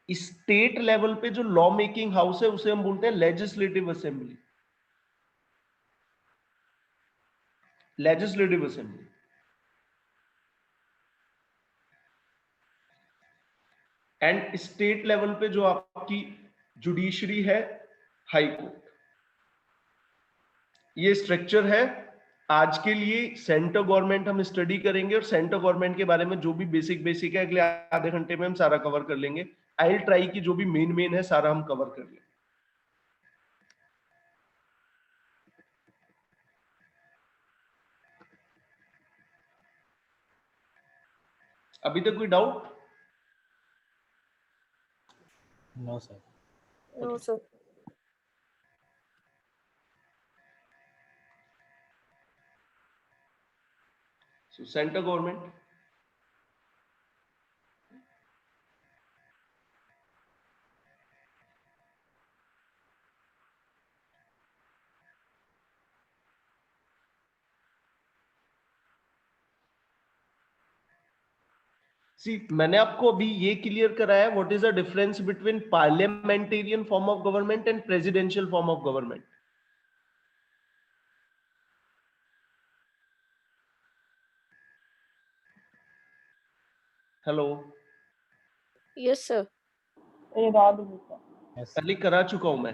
State level पे जो लॉ मेकिंग हाउस है उसे हम बोलते हैं legislative assembly. Legislative assembly. And state level पे जो आपकी जुडिशरी है, हाई कोर्ट। ये स्ट्रक्चर है। आज के लिए सेंट्रल गवर्नमेंट हम स्टडी करेंगे, और सेंट्रल गवर्नमेंट के बारे में जो भी बेसिक है अगले आधे घंटे में हम सारा कवर कर लेंगे। आई विल ट्राई कि जो भी मेन है सारा हम कवर कर लें। अभी तक कोई doubt? No sir. No sir. So central government, मैंने आपको अभी ये क्लियर कराया what is the difference between parliamentarian form of government and presidential form of government. Hello, yes sir. पहले करा चुका हूं मैं।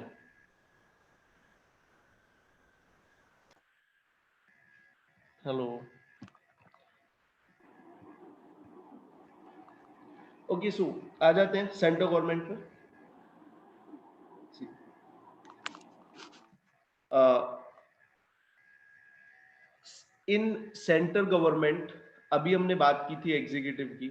हेलो, ओके, सो आ जाते हैं सेंट्रल गवर्नमेंट पे। इन सेंट्रल गवर्नमेंट, अभी हमने बात की थी एग्जीक्यूटिव की।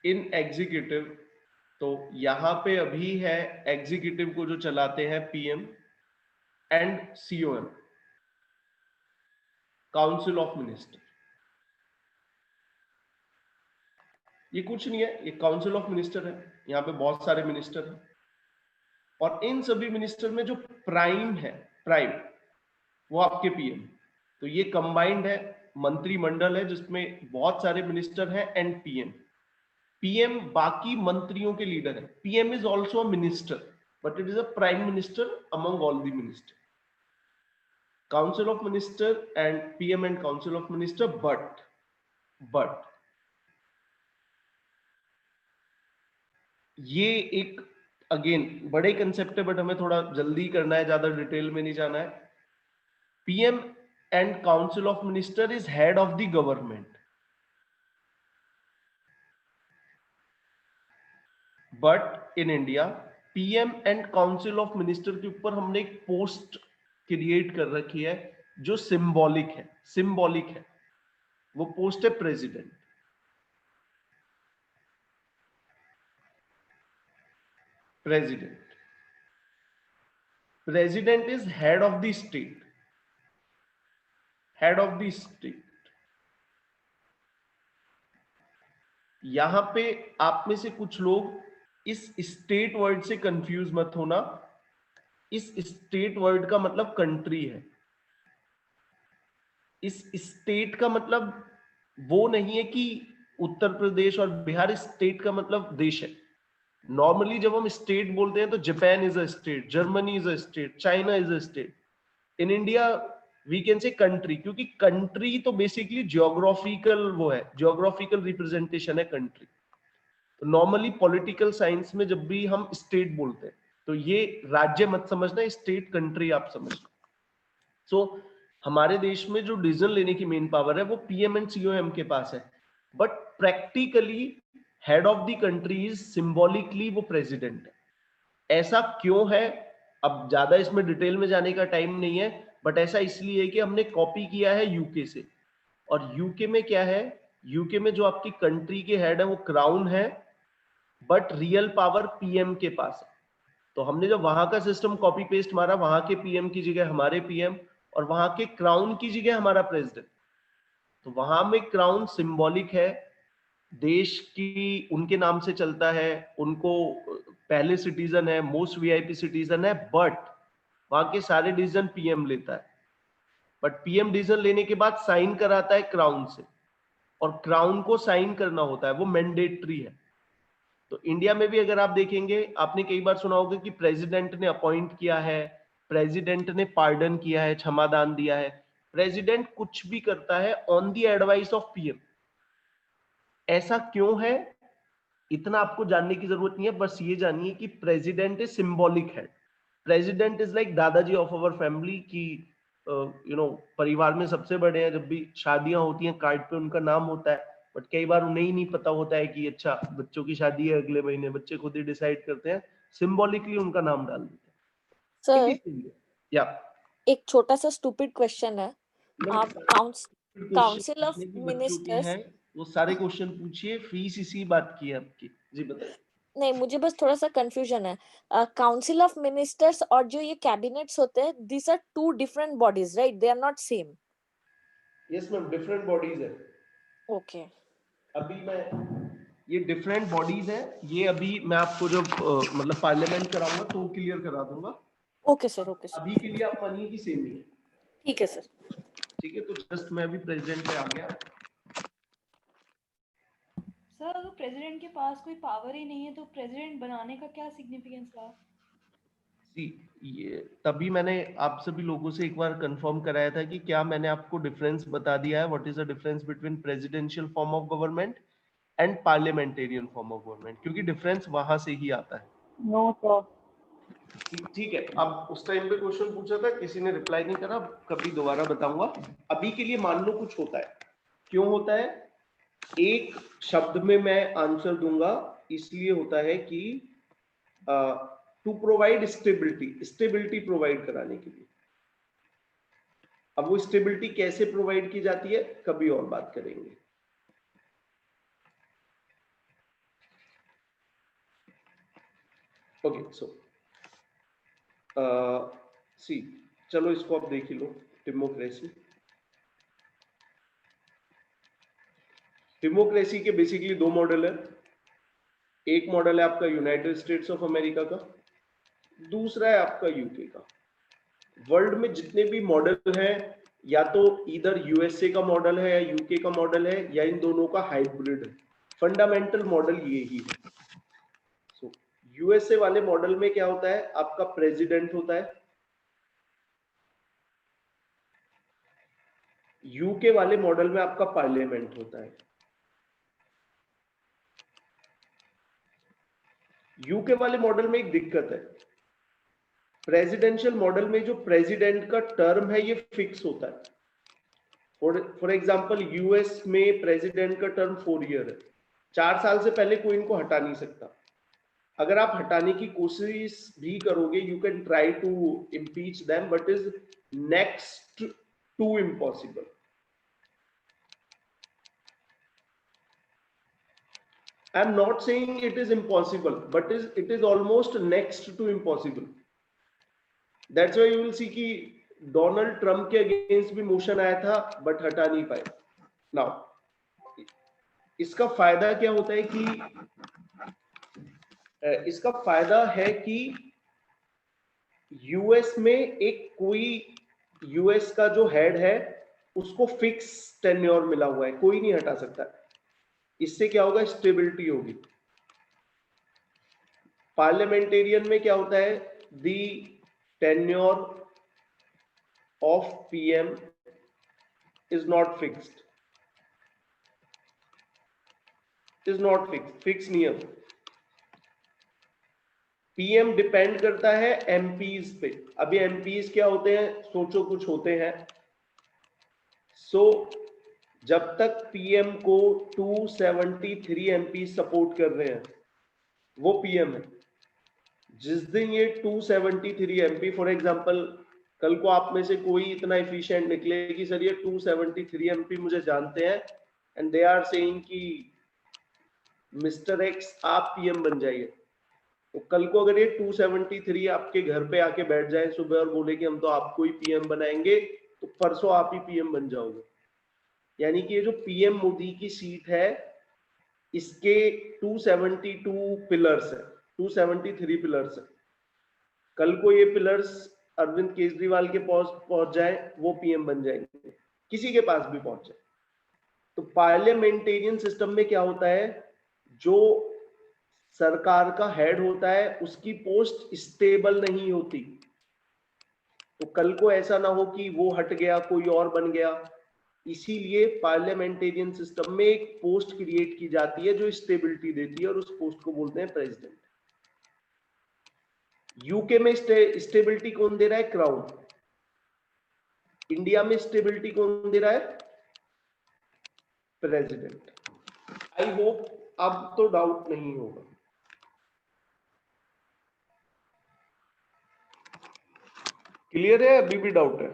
इन एग्जीक्यूटिव, तो यहां पे अभी है एग्जीक्यूटिव को जो चलाते हैं PM, and COM, council of minister. ये कुछ नहीं है, ये काउंसिल ऑफ मिनिस्टर है, यहाँ पे बहुत सारे मिनिस्टर हैं, और इन सभी मिनिस्टर में जो प्राइम है, प्राइम वो आपके PM। तो ये कंबाइंड है, मंत्रिमंडल है जिसमें बहुत सारे मिनिस्टर हैं एंड PM बाकी मंत्रियों के लीडर है। PM is also a minister but it is a prime minister among all the minister. Council of minister and PM and council of minister, but ये एक अगेन बड़े कंसेप्ट है, but हमें थोड़ा जल्दी करना है, ज्यादा डिटेल में नहीं जाना है। PM and Council of Minister is head of the government, but in India PM and Council of Minister के ऊपर हमने एक पोस्ट क्रिएट कर रखी है जो सिंबॉलिक है, वो पोस्ट है president. President is head of the state, यहां पे आप में से कुछ लोग इस स्टेट वर्ड से कंफ्यूज मत होना। इस स्टेट वर्ड का मतलब कंट्री है। इस स्टेट का मतलब वो नहीं है कि उत्तर प्रदेश और बिहार, स्टेट का मतलब देश है। नॉर्मली जब हम स्टेट बोलते हैं तो Japan is a state, Germany is a state, China is a state. In India we can say country, क्योंकि कंट्री तो बेसिकली जियोग्राफिकल वो है, जियोग्राफिकल रिप्रेजेंटेशन है कंट्री। तो नॉर्मली पॉलिटिकल साइंस में जब भी हम स्टेट बोलते हैं तो ये राज्य मत समझना, स्टेट कंट्री आप समझना। सो हमारे देश में जो डिसीजन लेने की मेन पावर है वो PM एंड COM के पास है, but practically head of the country is symbolically वो प्रेसिडेंट है। ऐसा क्यों है, अब ज्यादा इसमें डिटेल में जाने का टाइम नहीं है, बट ऐसा इसलिए है कि हमने कॉपी किया है यूके से। और यूके में क्या है, यूके में जो आपकी कंट्री के हेड है वो क्राउन है, बट रियल पावर PM के पास है। तो हमने जब वहां का सिस्टम कॉपी पेस्ट मारा, वहां के PM की जगह हमारे PM और वहां के क्राउन की जगह हमारा प्रेसिडेंट। तो वहां में क्राउन सिंबॉलिक है, देश की उनके नाम से चलता है, उनको पहले सिटीजन है, मोस्ट VIP सिटीजन है, बट वहां के सारे डिसीजन PM लेता है। बट PM डिसीजन लेने के बाद साइन कराता है क्राउन से, और क्राउन को साइन करना होता है, वो मैंडेटरी है। तो इंडिया में भी अगर आप देखेंगे, आपने कई बार सुना होगा कि प्रेसिडेंट ने अपॉइंट किया है, प्रेसिडेंट ने पार्डन किया है, क्षमादान दिया है। प्रेसिडेंट कुछ भी करता है on the advice of PM। ऐसा क्यों है इतना आपको जानने की जरूरत नहीं है, बस ये जानिए कि प्रेसिडेंट इज सिंबॉलिक है। प्रेसिडेंट इज लाइक दादाजी ऑफ अवर फैमिली की, परिवार में सबसे बड़े हैं। जब भी शादियां होती हैं कार्ड पे उनका नाम होता है, बट कई बार उन्हें ही नहीं पता होता है कि अच्छा बच्चों की शादी है अगले महीने, बच्चे खुद ही डिसाइड करते हैं, सिंबॉलिकली उनका नाम डाल देते हैं। सर या एक छोटा सा स्टूपिड क्वेश्चन है। आप काउंसिल ऑफ जितने भी बच्चों के मिनिस्टर्स, हैं वो सारे क्वेश्चन पूछिए, फीस इसी बात की है आपकी। जी बताइए। नहीं मुझे बस थोड़ा सा कंफ्यूजन है। काउंसिल ऑफ मिनिस्टर्स और जो ये कैबिनेट्स होते हैं, this are two different bodies, right? They are not same. Yes ma'am, different bodies है। ओके। अभी मैं ये डिफरेंट बॉडीज है, ये अभी मैं आपको जब मतलब पार्लियामेंट कराऊंगा तो क्लियर करा दूंगा। ओके सर, ओके सर, अभी के लिए आप मानिए कि सेम ही है। ठीक है सर। ठीक है, तो जस्ट मैं अभी प्रेसिडेंट पे आ गया। सर अगर प्रेसिडेंट के पास कोई पावर ही नहीं है तो प्रेसिडेंट बनाने का क्या सिग्निफिकेंस था? ये तभी मैंने आप सभी लोगों से एक बार कंफर्म कराया था कि क्या मैंने आपको डिफरेंस बता दिया है, what is the difference between presidential form of government and parliamentarian form of government, क्योंकि डिफरेंस वहां से ही आता है। No sir. ठीक है, अब उस टाइम पे क्वेश्चन पूछा था, किसी ने रिप्लाई नहीं करा, कभी दोबारा बताऊंगा। अभी के लिए मान लो कुछ होता है, क्यों होता है, एक शब्द में मैं आंसर दूंगा, इसलिए होता है कि टू प्रोवाइड स्टेबिलिटी प्रोवाइड कराने के लिए। अब वो स्टेबिलिटी कैसे प्रोवाइड की जाती है कभी और बात करेंगे। ओके, सो सी चलो इसको आप देख ही लो, डेमोक्रेसी। डेमोक्रेसी के बेसिकली दो मॉडल है। एक मॉडल है आपका यूनाइटेड स्टेट्स ऑफ अमेरिका का, दूसरा है आपका यूके का। वर्ल्ड में जितने भी मॉडल हैं, या तो इधर यूएसए का मॉडल है या यूके का मॉडल है, या इन दोनों का हाइब्रिड है। फंडामेंटल मॉडल ये ही है। सो यूएसए वाले मॉडल में क्या होता है, आपका प्रेसिडेंट होता है। यूके वाले मॉडल में आपका पार्लियामेंट होता है। यूके वाले मॉडल में एक दिक्कत है, प्रेसिडेंशियल मॉडल में जो प्रेसिडेंट का टर्म है ये फिक्स होता है। फॉर एग्जांपल यूएस में प्रेसिडेंट का टर्म 4 ईयर है, 4 साल से पहले कोई इनको हटा नहीं सकता। अगर आप हटाने की कोशिश भी करोगे, you can try to impeach them, but is next to impossible. I am not saying it is impossible, but it is almost next to impossible. That's why you will see कि डोनाल्ड ट्रम्प के against भी motion आया था, but हटा नहीं पाए। Now इसका फायदा क्या होता है कि इसका फायदा है कि यूएस में एक कोई यूएस का जो हेड है उसको फिक्स टेन्योर मिला हुआ है, कोई नहीं हटा सकता। इससे क्या होगा, स्टेबिलिटी होगी। पार्लियामेंटेरियन में क्या होता है, the tenure of PM is not fixed, fix नहीं है। पीएम डिपेंड करता है एमपीज पे। अभी एमपीज क्या होते हैं, सोचो कुछ होते हैं। जब तक पीएम को 273 एमपी सपोर्ट कर रहे हैं वो पीएम है। जिस दिन ये 273 एमपी, फॉर एग्जांपल कल को आप में से कोई इतना एफिशिएंट निकले कि सर ये 273 एमपी मुझे जानते हैं एंड दे आर सेइंग कि मिस्टर एक्स आप पीएम बन जाइए, तो कल को अगर ये 273 आपके घर पे आके बैठ जाए सुबह और बोले कि हम तो आपको ही पीएम बनाएंगे, तो परसों आप ही पीएम बन जाओगे। यानी कि ये जो पीएम मोदी की सीट है इसके 272 पिलर्स है, 273 पिलर्स है। कल को ये पिलर्स अरविंद केजरीवाल के पास पहुंच जाए, वो पीएम बन जाएंगे, किसी के पास भी पहुंच जाए। तो पार्लियामेंटेरियन सिस्टम में क्या होता है, जो सरकार का हेड होता है उसकी पोस्ट स्टेबल नहीं होती। तो कल को ऐसा ना हो कि वो हट गया कोई और बन गया। इसीलिए पार्लियामेंटेरियन सिस्टम में एक पोस्ट क्रिएट की जाती है जो स्टेबिलिटी देती है, और उस पोस्ट को बोलते हैं प्रेसिडेंट। यूके में स्टेबिलिटी कौन दे रहा है, क्राउन। इंडिया में स्टेबिलिटी कौन दे रहा है, प्रेसिडेंट। आई होप अब तो डाउट नहीं होगा। क्लियर है, अभी भी डाउट है?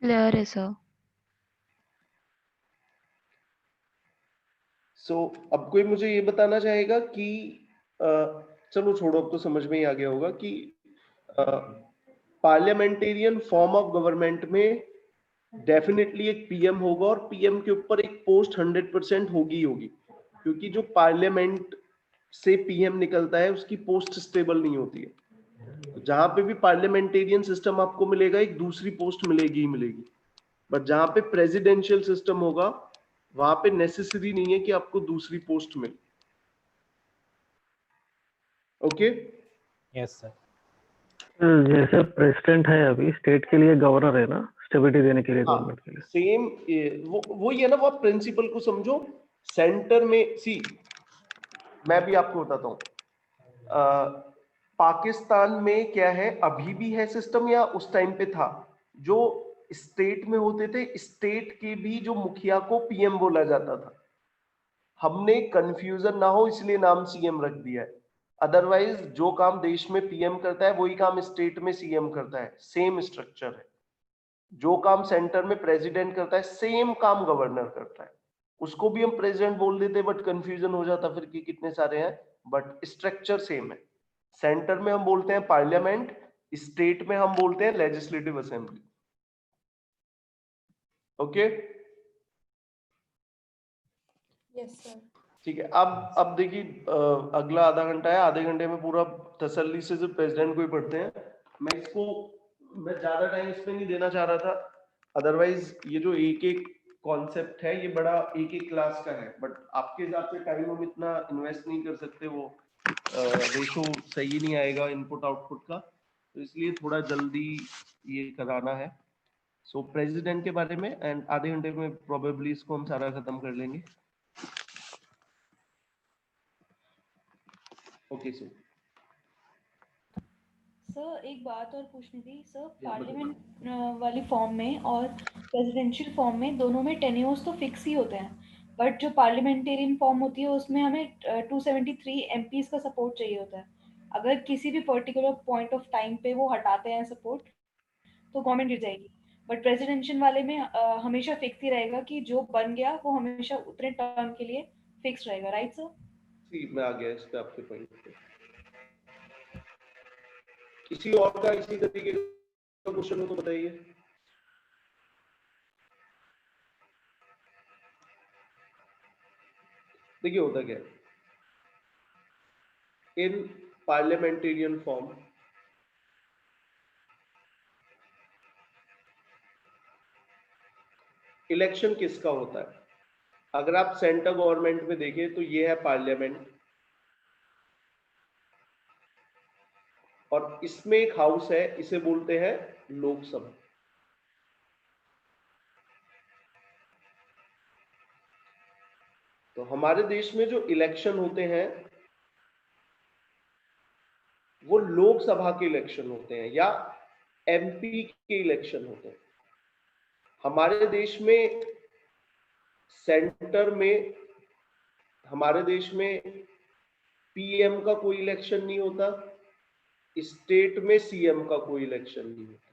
क्लियर है सर। अब कोई मुझे ये बताना चाहेगा कि चलो छोड़ो, अब तो समझ में ही आ गया होगा कि पार्लियामेंटेरियन फॉर्म ऑफ गवर्नमेंट में डेफिनेटली एक पीएम होगा, और पीएम के ऊपर एक पोस्ट 100% होगी, क्योंकि जो पार्लियामेंट से पीएम निकलता है उसकी पोस्ट स्टेबल नहीं होती है। तो जहां पे भी पार्लियामेंटेरियन सिस्टम आपको मिलेगा, एक दूसरी पोस्ट मिलेगी ही मिलेगी। बट जहां पे प्रेसिडेंशियल सिस्टम होगा वहां पे नेसेसरी नहीं है कि आपको दूसरी पोस्ट मिले। Okay, yes sir. जैसे प्रेसिडेंट है अभी, स्टेट के लिए गवर्नर है ना, स्टेबिलिटी देने के लिए गवर्नमेंट के लिए। सेम वो ये ना, वो प्रिंसिपल को समझो। सेंटर में सी, मैं भी आपको बताता हूँ, पाकिस्तान में क्या है, अभी भी है सिस्टम या उस टाइम पे था, जो स्टेट में होते थे, स्टेट के भी जो मुखिया को पीएम बोला जाता था। हमने कंफ्यूजन ना हो इसलिए नाम सीएम रख दिया है, अदरवाइज जो काम देश में पीएम करता है वही काम स्टेट में सीएम करता है, सेम स्ट्रक्चर है। जो काम सेंटर में प्रेसिडेंट करता है सेम काम गवर्नर करता है। उसको भी हम प्रेसिडेंट बोल देते, बट कंफ्यूजन हो जाता फिर कि कितने सारे हैं, बट स्ट्रक्चर सेम है। सेंटर में हम बोलते हैं पार्लियामेंट, स्टेट में हम बोलते हैं legislative assembly. Okay, yes sir. ठीक है। अब देखिए, अगला आधा घंटा है, आधे घंटे में पूरा तसल्ली से जो प्रेसिडेंट को ही पढ़ते हैं। मैं ज्यादा टाइम इसमें नहीं देना चाह रहा था, अदरवाइज ये जो एक एक कॉन्सेप्ट है ये बड़ा एक एक क्लास का है, बट आपके हिसाब से टाइम हम इतना इन्वेस्ट नहीं कर सकते, वो रेशो सही नहीं आएगा इनपुट आउटपुट का, तो इसलिए थोड़ा जल्दी ये कराना है। सो प्रेसिडेंट के बारे में, एंड आधे घंटे में प्रोबेबली इसको हम सारा खत्म कर लेंगे। Okay sir. सर एक बात और पूछनी थी सर, पार्लियामेंट वाली फॉर्म में और प्रेसिडेंशियल फॉर्म में दोनों में टेन्योर्स तो फिक्स ही होते हैं, बट जो पार्लियामेंटेरियन फॉर्म होती है उसमें हमें 273 एमपीज का सपोर्ट चाहिए होता है। अगर किसी भी पर्टिकुलर पॉइंट ऑफ टाइम पे वो हटाते हैं सपोर्ट तो गवर्नमेंट गिर जाएगी। बट प्रेसिडेंशियल वाले में हमेशा फिक्स ही रहेगा कि जो बन गया वो हमेशा उतने टर्म के लिए फिक्स रहेगा, राइट सर? ठीक, मैं आ गया इस पे आपके पॉइंट पे। किसी और का इसी तरीके का क्वेश्चन हो तो बताइए। देखिए होता क्या है, इन पार्लियामेंटेरियन फॉर्म इलेक्शन किसका होता है? अगर आप सेंट्रल गवर्नमेंट में देखें तो ये है पार्लियामेंट, और इसमें एक हाउस है, इसे बोलते हैं लोकसभा। तो हमारे देश में जो इलेक्शन होते हैं वो लोकसभा के इलेक्शन होते हैं या एमपी के इलेक्शन होते हैं। हमारे देश में सेंटर में, हमारे देश में पीएम का कोई इलेक्शन नहीं होता, स्टेट में सीएम का कोई इलेक्शन नहीं होता।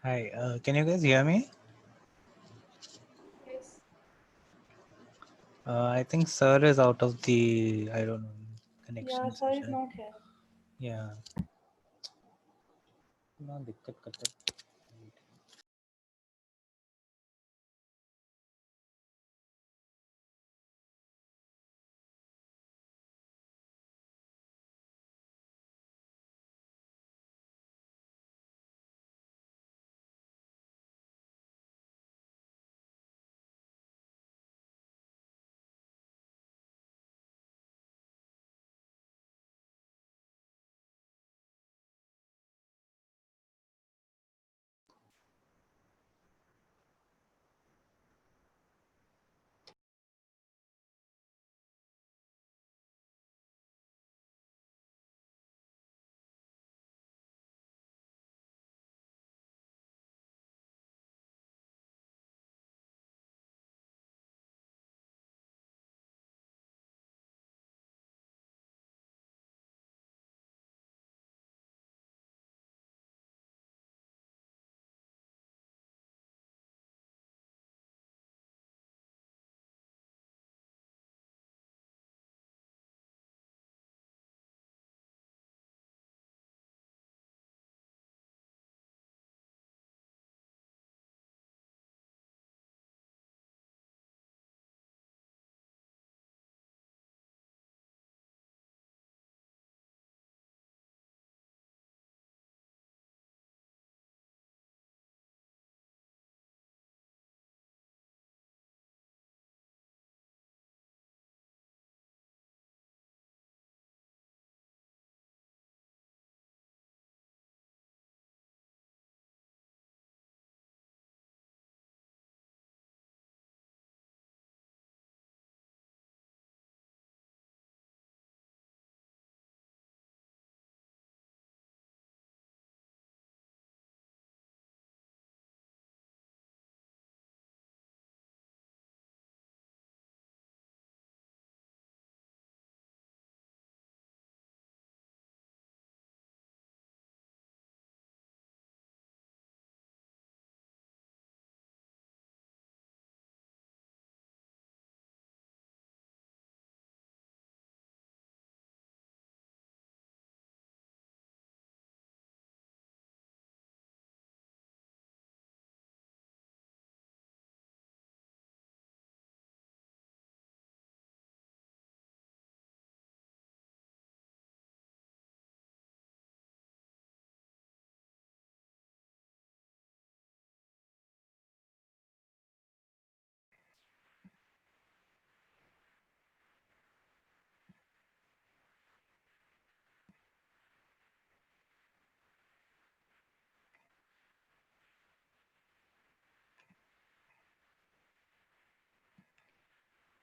Hi, can you guys hear me? Yes. I think sir is out of the, I don't know, connection. Yeah, sir is not here. Yeah. ना दिक्कत करता है।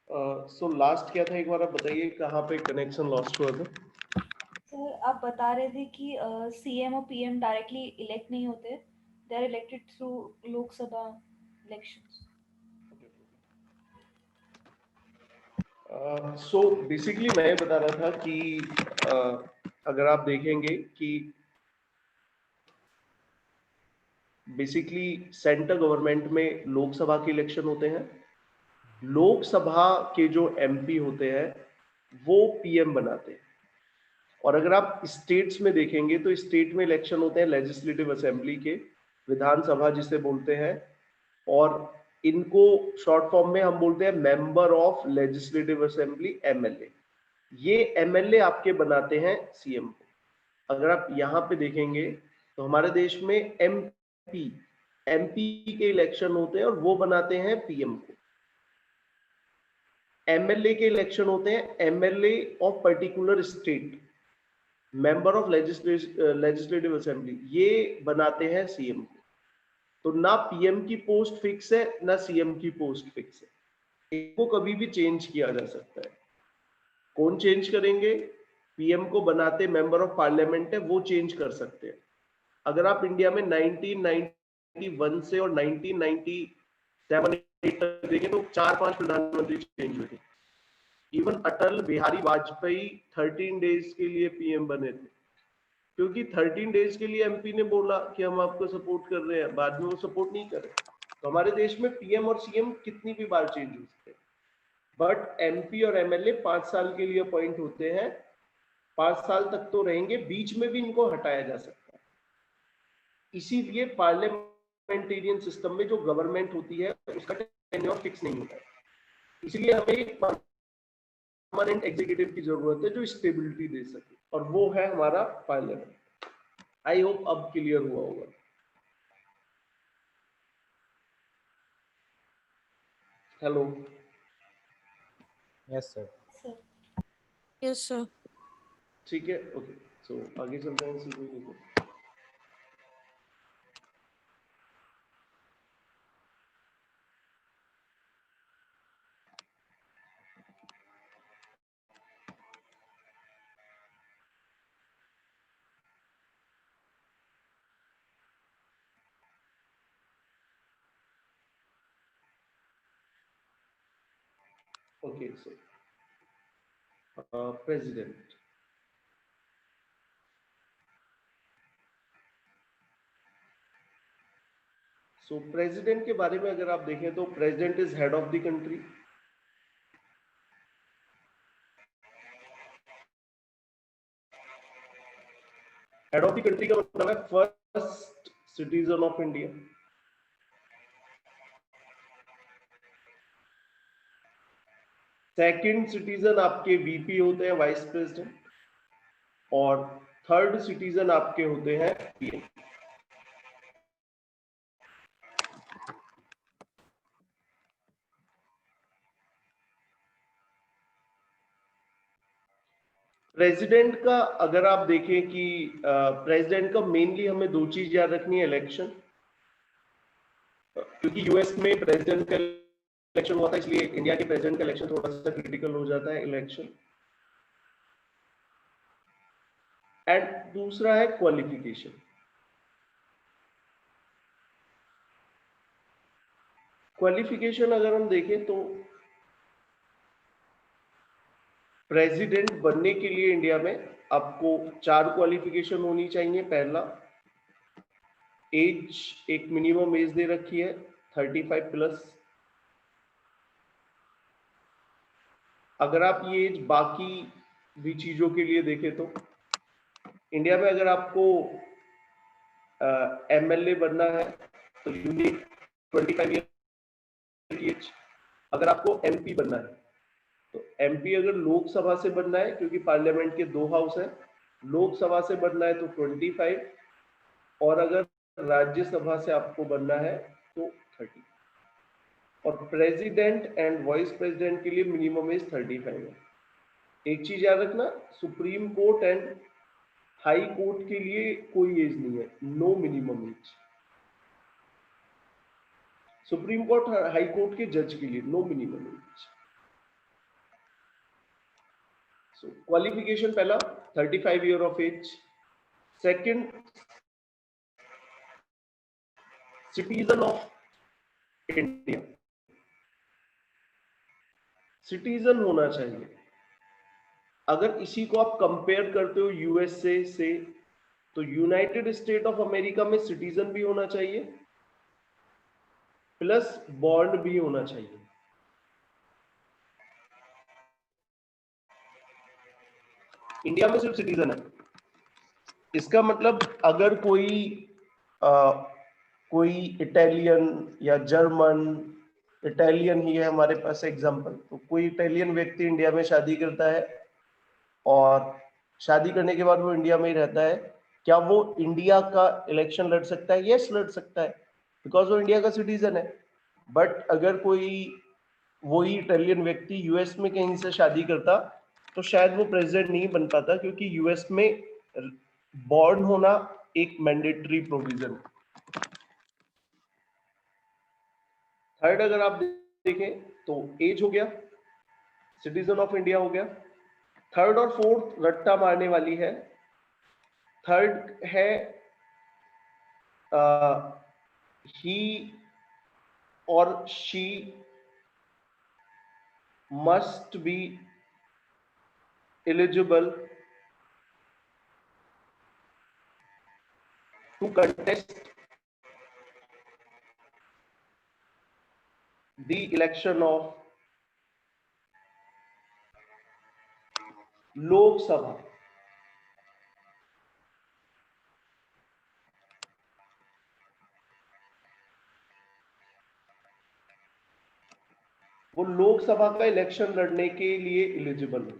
सो लास्ट क्या था, एक बार आप बताइए कहाँ पे कनेक्शन लॉस्ट हुआ था? सर आप बता रहे थे कि सीएम और पीएम डायरेक्टली इलेक्ट नहीं होते, they are elected through Lok Sabha elections. So basically मैं बता रहा था कि अगर आप देखेंगे कि बेसिकली सेंट्रल गवर्नमेंट में लोकसभा के इलेक्शन होते हैं, लोकसभा के जो एमपी होते हैं वो पीएम बनाते हैं, और अगर आप स्टेट्स में देखेंगे तो स्टेट में इलेक्शन होते हैं लेजिस्लेटिव असेंबली के, विधानसभा जिसे बोलते हैं, और इनको शॉर्ट फॉर्म में हम बोलते हैं member of legislative assembly, MLA. ये एमएलए आपके बनाते हैं सीएम को। अगर आप यहाँ पे देखेंगे तो हमारे देश में एमपी के इलेक्शन होते हैं और वो बनाते हैं पीएम को। एमएलए के इलेक्शन होते हैं MLA of particular state, member of legislative assembly, ये बनाते हैं सीएम को। तो ना पीएम की पोस्ट फिक्स है ना सीएम की पोस्ट फिक्स है, इनको कभी भी चेंज किया जा सकता है। कौन चेंज करेंगे? पीएम को बनाते मेंबर ऑफ पार्लियामेंट है, वो चेंज कर सकते हैं। अगर आप इंडिया में 1991 से और 1997 तक देखें तो 4-5 प्रधानमंत्री चेंज हुए थे। इवन अटल बिहारी वाजपेयी 13 डेज के लिए पीएम बने थे, क्योंकि 13 डेज के लिए एमपी ने बोला कि हम आपको सपोर्ट कर रहे हैं, बाद में वो सपोर्ट नहीं करे। तो हमारे देश में पीएम और सीएम कितनी भी बार चेंज हो सकते हैं, बट एमपी और एमएलए 5 साल के लिए अपॉइंट होते हैं, 5 साल तक तो रहेंगे, बीच में भी इनको हटाया जा सकता है। इसीलिए पार्लियामेंटेरियन सिस्टम में जो गवर्नमेंट होती है उसका टेन्योर फिक्स नहीं होता है, इसलिए हमें एक परमानेंट एग्जीक्यूटिव की जरूरत है जो स्टेबिलिटी दे सके, और वो है हमारा पार्लियामेंट। आई होप अब क्लियर हुआ होगा। Hello? Yes sir. Yes sir. ठीक है, ओके, सो आगे चलते हैं सीधे को। Okay, so president. So president के बारे में अगर आप देखें तो president is head of the country. Head of the country का मतलब है first citizen of India. Second citizen आपके वीपी होते हैं, वाइस प्रेसिडेंट, और थर्ड सिटीजन आपके होते हैं पीएम। प्रेसिडेंट का अगर आप देखें कि प्रेसिडेंट का मेनली हमें 2 चीज याद रखनी है, इलेक्शन, क्योंकि यूएस में प्रेसिडेंट का इलेक्शन हुआ था, इसलिए इंडिया के प्रेसिडेंट का इलेक्शन थोड़ा सा क्रिटिकल हो जाता है, इलेक्शन। एंड दूसरा है क्वालिफिकेशन। क्वालिफिकेशन अगर हम देखें तो प्रेसिडेंट बनने के लिए इंडिया में आपको 4 क्वालिफिकेशन होनी चाहिए। पहला, एज, एक मिनिमम एज दे रखी है 35 प्लस। अगर आप ये एज बाकी भी चीजों के लिए देखें तो इंडिया में अगर आपको एमएलए बनना है तो यू नीड 25 ईयर की एज। अगर आपको एमपी बनना है तो एमपी अगर लोकसभा से बनना है, क्योंकि पार्लियामेंट के 2 हाउस है, लोकसभा से बनना है तो 25, और अगर राज्यसभा से आपको बनना है तो 30। और प्रेसिडेंट एंड वाइस प्रेसिडेंट के लिए मिनिमम एज 35 है। एक चीज याद रखना, supreme court and high court के लिए कोई एज नहीं है, no minimum age. Supreme court, high court के जज के लिए no minimum age. So qualification पहला 35 year of age. Second, citizen of India. Citizen होना चाहिए. अगर इसी को आप कंपेयर करते हो यूएसए से, तो यूनाइटेड स्टेट ऑफ अमेरिका में सिटीजन भी होना चाहिए प्लस बॉन्ड भी होना चाहिए. इंडिया में सिर्फ सिटीजन है. इसका मतलब अगर कोई इटालियन या जर्मन, इटालियन ही है हमारे पास एग्जांपल, तो कोई इटालियन व्यक्ति इंडिया में शादी करता है और शादी करने के बाद वो इंडिया में ही रहता है, क्या वो इंडिया का इलेक्शन लड़ सकता है? यस, लड़ सकता है, बिकॉज वो इंडिया का सिटीजन है. बट अगर कोई वही इटालियन व्यक्ति यूएस में कहीं से शादी करता तो शायद वो प्रेसिडेंट नहीं बन पाता, क्योंकि यूएस में बॉर्न होना एक मैंडेटरी प्रोविजन है. थर्ड अगर आप देखें तो एज हो गया, सिटीजन ऑफ इंडिया हो गया. थर्ड और फोर्थ रट्टा मारने वाली है. थर्ड है ही और she must be eligible to contest the election of Lok Sabha. वो लोकसभा का इलेक्शन लड़ने के लिए एलिजिबल है.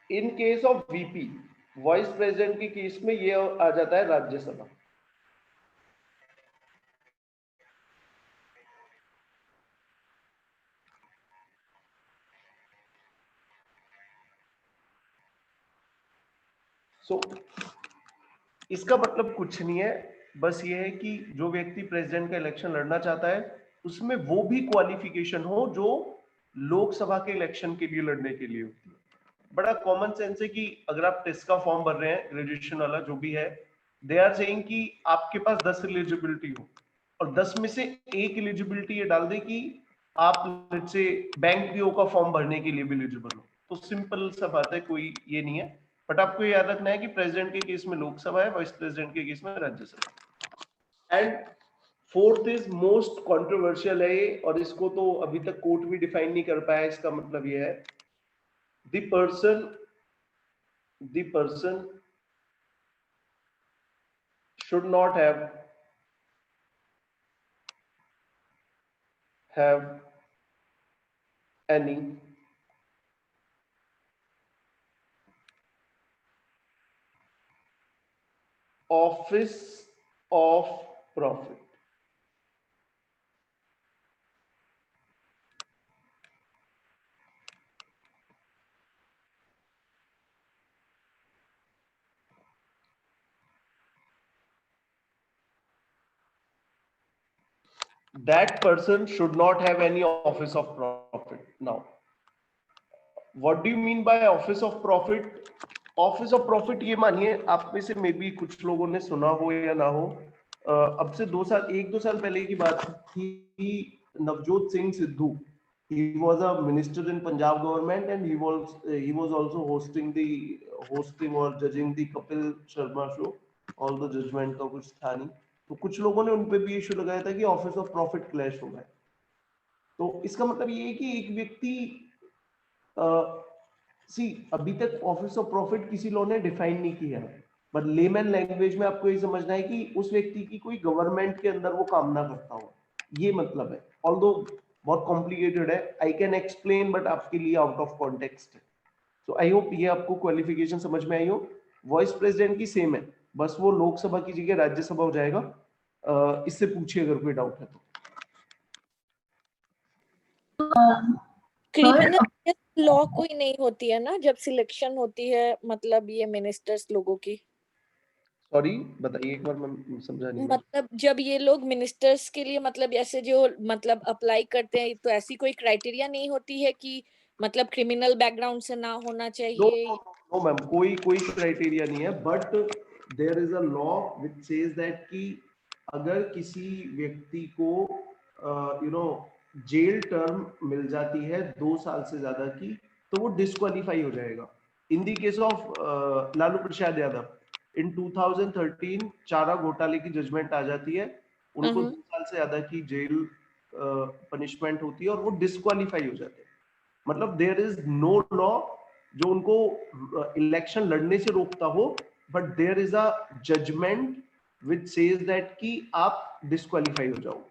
In case of VP, vice president के केस में ये आ जाता है राज्यसभा. सो इसका मतलब कुछ नहीं है, बस ये है कि जो व्यक्ति प्रेसिडेंट का इलेक्शन लड़ना चाहता है उसमें वो भी क्वालिफिकेशन हो जो लोकसभा के इलेक्शन के लिए लड़ने के लिए होती है. बड़ा कॉमन सेंस है कि अगर आप टेस्ट का फॉर्म भर रहे हैं, ग्रेजुएशन वाला जो भी है, दे आर सेइंग कि आपके पास 10 एलिजिबिलिटी हो और 10 में से एक एलिजिबिलिटी ये डाल दे कि आप लेट्स से बैंक पीओ का फॉर्म भरने के लिए भी एलिजिबल हो. तो सिंपल सा बात है, कोई ये नहीं है. बट आपको याद रखना है कि प्रेसिडेंट के केस में लोकसभा है, वाइस प्रेसिडेंट के केस में Rajya Sabha. And fourth is most controversial है ये, और इसको तो अभी तक कोर्ट भी डिफाइन नहीं कर पाया. इसका मतलब ये है, the person should not have any office of profit. That person should not have any office of profit. Now, what do you mean by office of profit? Office of profit ये मानिए, आप में से मे बी कुछ लोगों ने सुना हो या ना हो, अब से 1-2 साल पहले की बात थी. Navjot Singh Sidhu, he was a minister in Punjab government and he was also hosting or judging the Kapil Sharma show. All the judgment का कुछ था नहीं, तो कुछ लोगों ने उनपे भी इशू लगाया था कि ऑफिस ऑफ प्रॉफिट क्लैश हो गया. तो इसका मतलब ये है कि एक व्यक्ति अभी तक ऑफिस ऑफ प्रॉफिट किसी लॉ ने डिफाइन नहीं किया है, बट लेमैन लैंग्वेज में आपको ये समझना है कि उस व्यक्ति की कोई गवर्नमेंट के अंदर वो काम ना करता हो, ये मतलब है. ऑल्दो बहुत कॉम्प्लिकेटेड है, आई कैन एक्सप्लेन, बट आपके लिए आउट ऑफ कॉन्टेक्स्ट है. सो आई होप ये आपको क्वालिफिकेशन समझ में आई हो. वाइस प्रेसिडेंट की सेम है, बस वो लोकसभा की जगह राज्यसभा हो जाएगा. इससे पूछिए अगर कोई डाउट है तो. क्रिमिनल लॉ कोई नहीं होती है ना जब सिलेक्शन होती है, मतलब ये मिनिस्टर्स लोगों की? सॉरी बताइए एक बार, मैं समझा नहीं। मतलब जब ये लोग मिनिस्टर्स के लिए मतलब ऐसे जो मतलब अप्लाई करते हैं तो ऐसी कोई क्राइटेरिया नहीं होती है कि मतलब क्रिमिनल बैकग्राउंड से ना होना नो चाहिए? नो नो मैम, कोई कोई क्राइटेरिया नहीं है, but there is a law which says that कि अगर किसी व्यक्ति को जेल टर्म मिल जाती है 2 साल से ज्यादा की, तो वो डिस्क्वालीफाई हो जाएगा। In the case of Lalu Prasad Yadav in 2013 चारा घोटाले की जजमेंट आ जाती है, उनको 2 साल से ज्यादा की जेल पनिशमेंट होती है और वो डिस्क्वालीफाई हो जाते हैं। मतलब देयर इज नो लॉ जो उनको इलेक्शन लड़ने से रोकता हो, but there is a judgement which says that कि आप डिस्क्वालीफाई हो जाओ।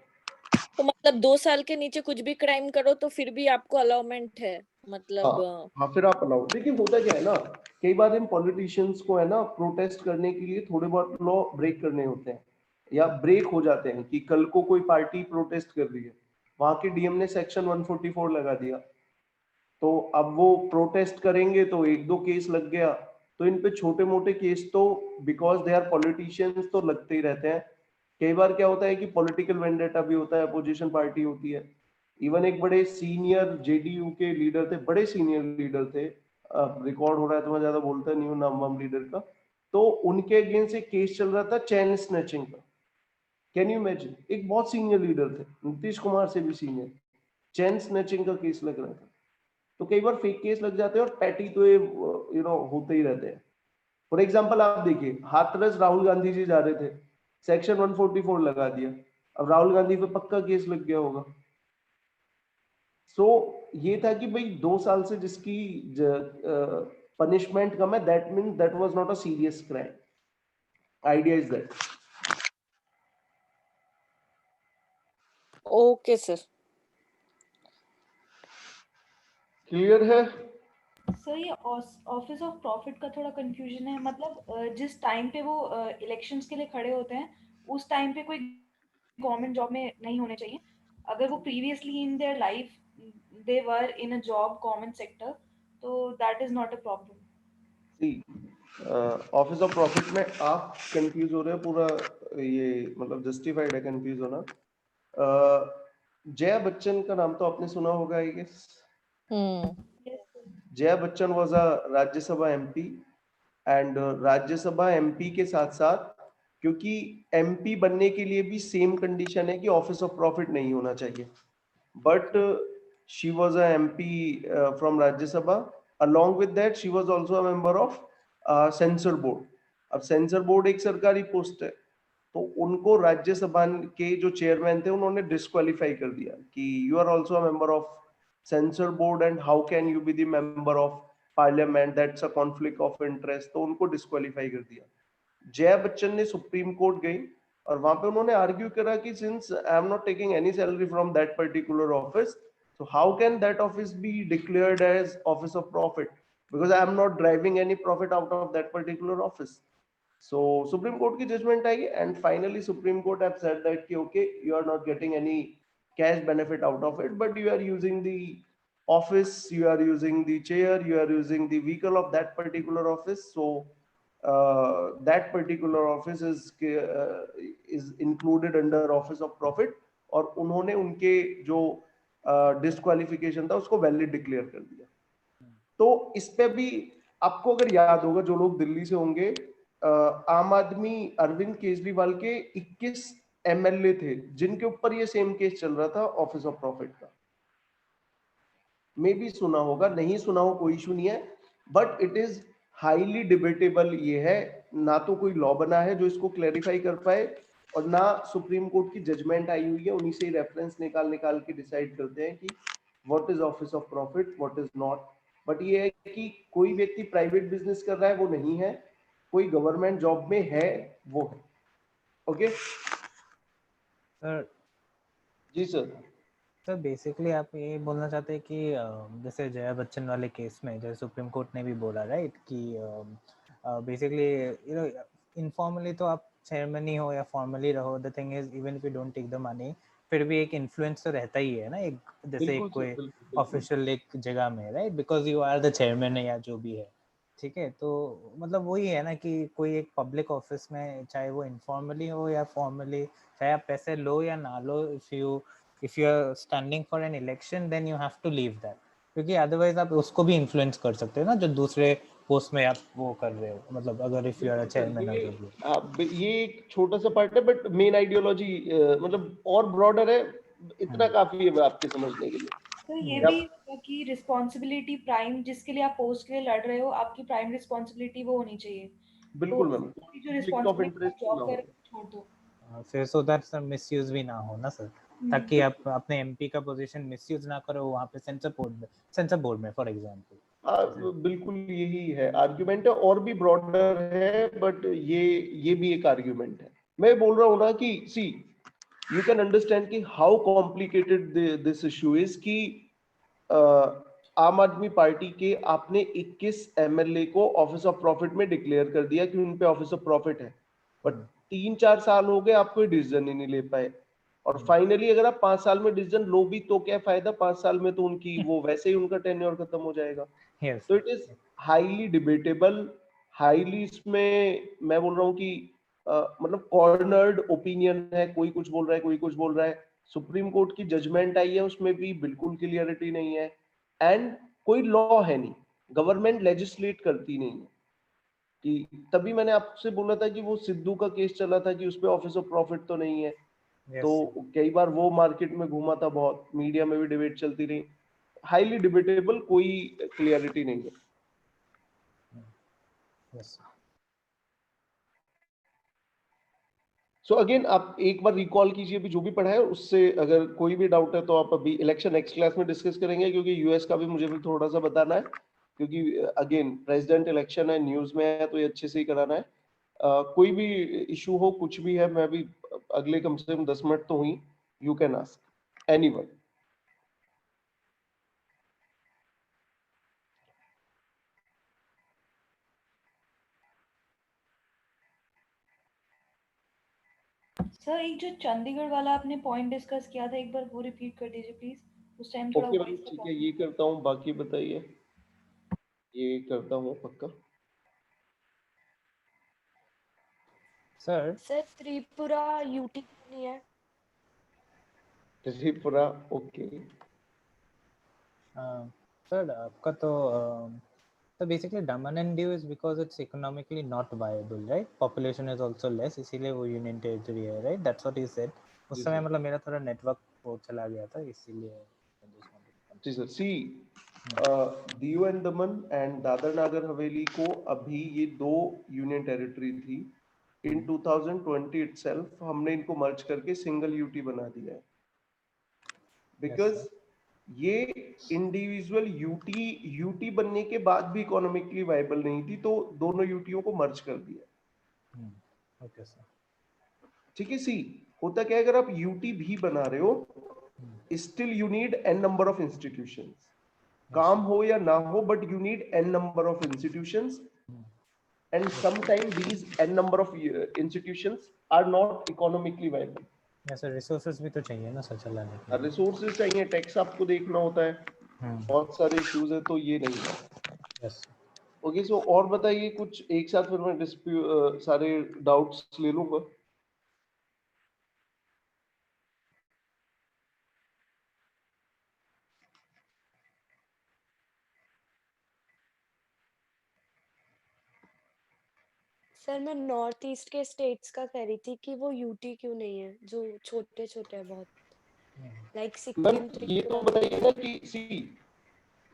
तो मतलब 2 साल के नीचे कुछ भी क्राइम करो तो फिर भी आपको अलाउमेंट है मतलब? हाँ फिर आप अलाउड। देखिए होता क्या है ना, कई बार इन पॉलिटिशियंस को है ना प्रोटेस्ट करने के लिए थोड़े बहुत लॉ ब्रेक करने होते हैं या ब्रेक हो जाते हैं, कि कल को कोई पार्टी प्रोटेस्ट कर रही है, वहां के डीएम ने सेक्शन 144 लगा दिया, तो अब वो प्रोटेस्ट करेंगे तो एक दो केस लग गया, तो इन पे छोटे मोटे केस तो बिकॉज दे आर पॉलिटिशियंस तो लगते ही रहते हैं। कई बार क्या होता है कि पॉलिटिकल वेंडेटा भी होता है, अपोजिशन पार्टी होती है। इवन एक बड़े सीनियर जेडीयू के लीडर थे, बड़े सीनियर लीडर थे, रिकॉर्ड हो रहा है तो मैं ज्यादा बोलता नहीं हूँ नाम वाम लीडर का, तो उनके अगेंस्ट एक केस चल रहा था चैन स्नैचिंग का। कैन यू इमेजिन, एक बहुत सीनियर लीडर थे, नीतीश कुमार से भी सीनियर, चैन स्नैचिंग का केस लग रहा था। तो कई बार फेक केस लग जाते हैं और पैटी तो ये होते ही रहते हैं। फॉर एग्जाम्पल आप देखिए, हाथरस राहुल गांधी जी जा रहे थे, सेक्शन 144 लगा दिया, अब राहुल गांधी पे पक्का केस लग गया होगा। सो ये था कि भाई 2 साल से जिसकी पनिशमेंट कम है, that mean that was not a serious crime. Idea is that. Okay sir. Clear है? सर ये ऑफिस ऑफ प्रॉफिट का थोड़ा कंफ्यूजन है। मतलब जिस टाइम पे वो इलेक्शंस के लिए खड़े होते हैं उस टाइम पे कोई गवर्नमेंट जॉब में नहीं होने चाहिए। अगर वो previously in their life they were in a job government sector, तो that is not a problem. Office of profit में आप कंफ्यूज हो रहे हो पूरा, ये मतलब जस्टिफाइड है कंफ्यूज होना। जया बच्चन का नाम तो आपने सुना होगा I guess. Jaya Bachchan was a Rajya Sabha MP, and Rajya Sabha MP के साथ साथ, क्योंकि एमपी बनने के लिए भी सेम कंडीशन है कि ऑफिस ऑफ प्रॉफिट नहीं होना चाहिए, but she was a MP from Rajya Sabha. Along with that, she was also a member of censor board. अब सेंसर बोर्ड एक सरकारी पोस्ट है, तो उनको राज्यसभा के जो चेयरमैन थे उन्होंने डिस्क्वालीफाई कर दिया कि you are also a member of censor board and how can you be the member of parliament, that's a conflict of interest, तो उनको डिस्क्वालीफाई कर दिया। जया बच्चन ने सुप्रीम कोर्ट गई और वहां पे उन्होंने आर्ग्यू करा कि since I am not taking any salary from that particular office, so how can that office be declared as office of profit, because I am not driving any profit out of that particular office. So Supreme Court की judgment I and finally Supreme Court have said that कि okay, you are not getting any cash benefit out of it, but you are using the office, you are using the chair, you are using the vehicle of that particular office, so that particular office is included under office of profit, और उन्होंने उनके जो disqualification था उसको valid declare कर दिया। तो इस पे भी आपको अगर याद होगा, जो लोग दिल्ली से होंगे, आम आदमी अरविंद केजरीवाल के 21 एमएलए थे जिनके ऊपर ये सेम केस चल रहा था ऑफिस ऑफ प्रॉफिट का। मे भी सुना होगा, नहीं सुना हो कोई इशू नहीं है, but it is highly debatable. ये है ना, तो कोई लॉ बना है जो इसको क्लैरिफाई कर पाए, और ना सुप्रीम कोर्ट की जजमेंट आई हुई है, उन्हीं से रेफरेंस निकाल निकाल के डिसाइड करते हैं कि what is office of profit, what is not. But ये है कि कोई व्यक्ति प्राइवेट बिजनेस कर रहा है वो नहीं है, कोई गवर्नमेंट जॉब में है वो है। Okay sir. जी सर। सर बेसिकली आप ये बोलना चाहते हैं कि जैसे जया बच्चन वाले केस में जैसे सुप्रीम कोर्ट ने भी बोला राइट कि बेसिकली यू नो इनफॉर्मली तो आप चेयरमैन ही हो या फॉर्मली रहो, the thing is even if you don't take the money, फिर भी एक इन्फ्लुएंस तो रहता ही है ना, एक जैसे एक कोई ऑफिशियल एक जगह में right, because you are the chairman या जो भी है। ठीक है, तो मतलब वही है ना कि कोई एक पब्लिक ऑफिस में चाहे वो इनफॉर्मली हो या फॉर्मली, चाहे आप पैसे लो या ना लो, if you are standing for an election then you have to leave that, क्योंकि अदरवाइज आप उसको भी इन्फ्लुएंस कर सकते हो ना जो दूसरे पोस्ट में आप वो कर रहे हो, मतलब अगर if you are a chairman ये और ये एक छोटा सा पार्ट है, बट मेन आइडियोलॉजी मतलब और ब्रॉडर है, इतना काफी है आपके समझने के लिए। तो ये या भी होगा कि रिस्पॉन्सिबिलिटी प्राइम, जिसके लिए आप पोस्ट के लिए लड़ रहे हो, आपकी प्राइम रिस्पॉन्सिबिलिटी वो होनी चाहिए। तो बिल्कुल मैम, उसकी जो conflict of responsibility interest job ना कर हो। छोड़ दो। फिर सो दैट सर मिसयूज भी ना हो ना सर, ताकि आप अपने एमपी का पोजीशन मिसयूज ना करो वहाँ पे सेंसर बोर्ड में फॉर एग्जांपल। बिल्कुल यही है आर्ग्यूमेंट है, और भी ब्रॉडर है, बट ये भी एक आर्ग्यूमेंट है। मैं बोल रहा हूँ ना कि सी यू कैन अंडरस्टैंड कि how complicated this issue is कि आम आदमी पार्टी के आपने 21 एमएलए को ऑफिस ऑफ प्रॉफिट में डिक्लेयर कर दिया कि उन पे ऑफिस ऑफ प्रॉफिट है, बट 3-4 साल हो गए आप कोई डिसीजन ही नहीं ले पाए। और फाइनली अगर आप 5 साल में डिसीजन लो भी तो क्या फायदा, 5 साल में तो उनकी वो वैसे ही उनका टेन्योर खत्म हो जाएगा। Yes. तो it is highly debatable, highly इसमें मैं बोल रहा हूँ कि मतलब कॉर्नर्ड ओपिनियन है, कोई कुछ बोल रहा है, कोई कुछ बोल रहा है। सुप्रीम कोर्ट की जजमेंट आई है, उसमें भी बिल्कुल क्लियरिटी नहीं है, एंड कोई लॉ है नहीं, गवर्नमेंट लेजिस्लेट करती नहीं है। कि तभी मैंने आपसे बोला था कि वो सिद्धू का केस चला था कि उसपे ऑफिस ऑफ प्रॉफिट तो नहीं है। Yes. तो कई बार वो मार्केट में घूमा था, बहुत मीडिया में भी डिबेट चलती रही, हाईली डिबेटेबल, कोई क्लियरिटी नहीं है। Yes. सो अगेन आप एक बार रिकॉल कीजिए भी जो भी पढ़ा है उससे, अगर कोई भी डाउट है तो आप अभी इलेक्शन नेक्स्ट क्लास में डिस्कस करेंगे, क्योंकि यूएस का भी मुझे भी थोड़ा सा बताना है, क्योंकि अगेन प्रेसिडेंट इलेक्शन है, न्यूज में है, तो ये अच्छे से ही कराना है। कोई भी इशू हो, कुछ भी है, मैं भी अगले कम से कम 10 मिनट तो हुई, you can ask anyone. Sir एक जो चंडीगढ़ वाला आपने पॉइंट डिस्कस किया था, एक बार वो रिपीट कर दीजिए प्लीज। उस टाइम थोड़ा ओके मैम, वॉइस का ठीक है, प्रॉब्लम। ये करता हूँ, बाकी बताइए। ये करता हूँ पक्का। सर सर त्रिपुरा यूटी क्यों नहीं है? त्रिपुरा, ओके। सर आपका तो basically Daman and Diu is because it's economically not viable, right? Population is also less, इसीलिए वो यूनियन टेरिटरी है, right? That's what he said. उस समय मतलब मेरा थोड़ा नेटवर्क वो चला गया था, इसीलिए जी sir, C Diu and Daman and Dadra Nagar Haveli को अभी ये 2 यूनियन टेरिटरी थी। इन 2020 इटसेल्फ हमने इनको मर्ज करके सिंगल यूटी बना दिया है, बिकॉज ये इंडिविजुअल यूटी बनने के बाद भी इकोनॉमिकली वायबल नहीं थी, तो दोनों यूटियों को मर्ज कर दिया। ओके सर, ठीक है। सी होता क्या है, अगर आप यूटी भी बना रहे हो, still you need an number of institutions, काम हो या ना हो, but you need an number of institutions, and sometime these n number of institutions are not economically viable. Sir resources भी तो चाहिए ना सर चलाने के लिए। रिसोर्सेज चाहिए, टैक्स आपको देखना होता है, बहुत सारे इश्यूज है, तो ये नहीं है। यस ओके, सो और बताइए कुछ एक साथ, फिर मैं सारे डाउट्स ले लूंगा। सर मैं नॉर्थ ईस्ट के स्टेट्स का कह रही थी कि वो यूटी क्यों नहीं है, जो छोटे छोटे हैं बहुत, लाइक मैम सिक्किम ये तो त्रिपुरा। बताइए ना कि सी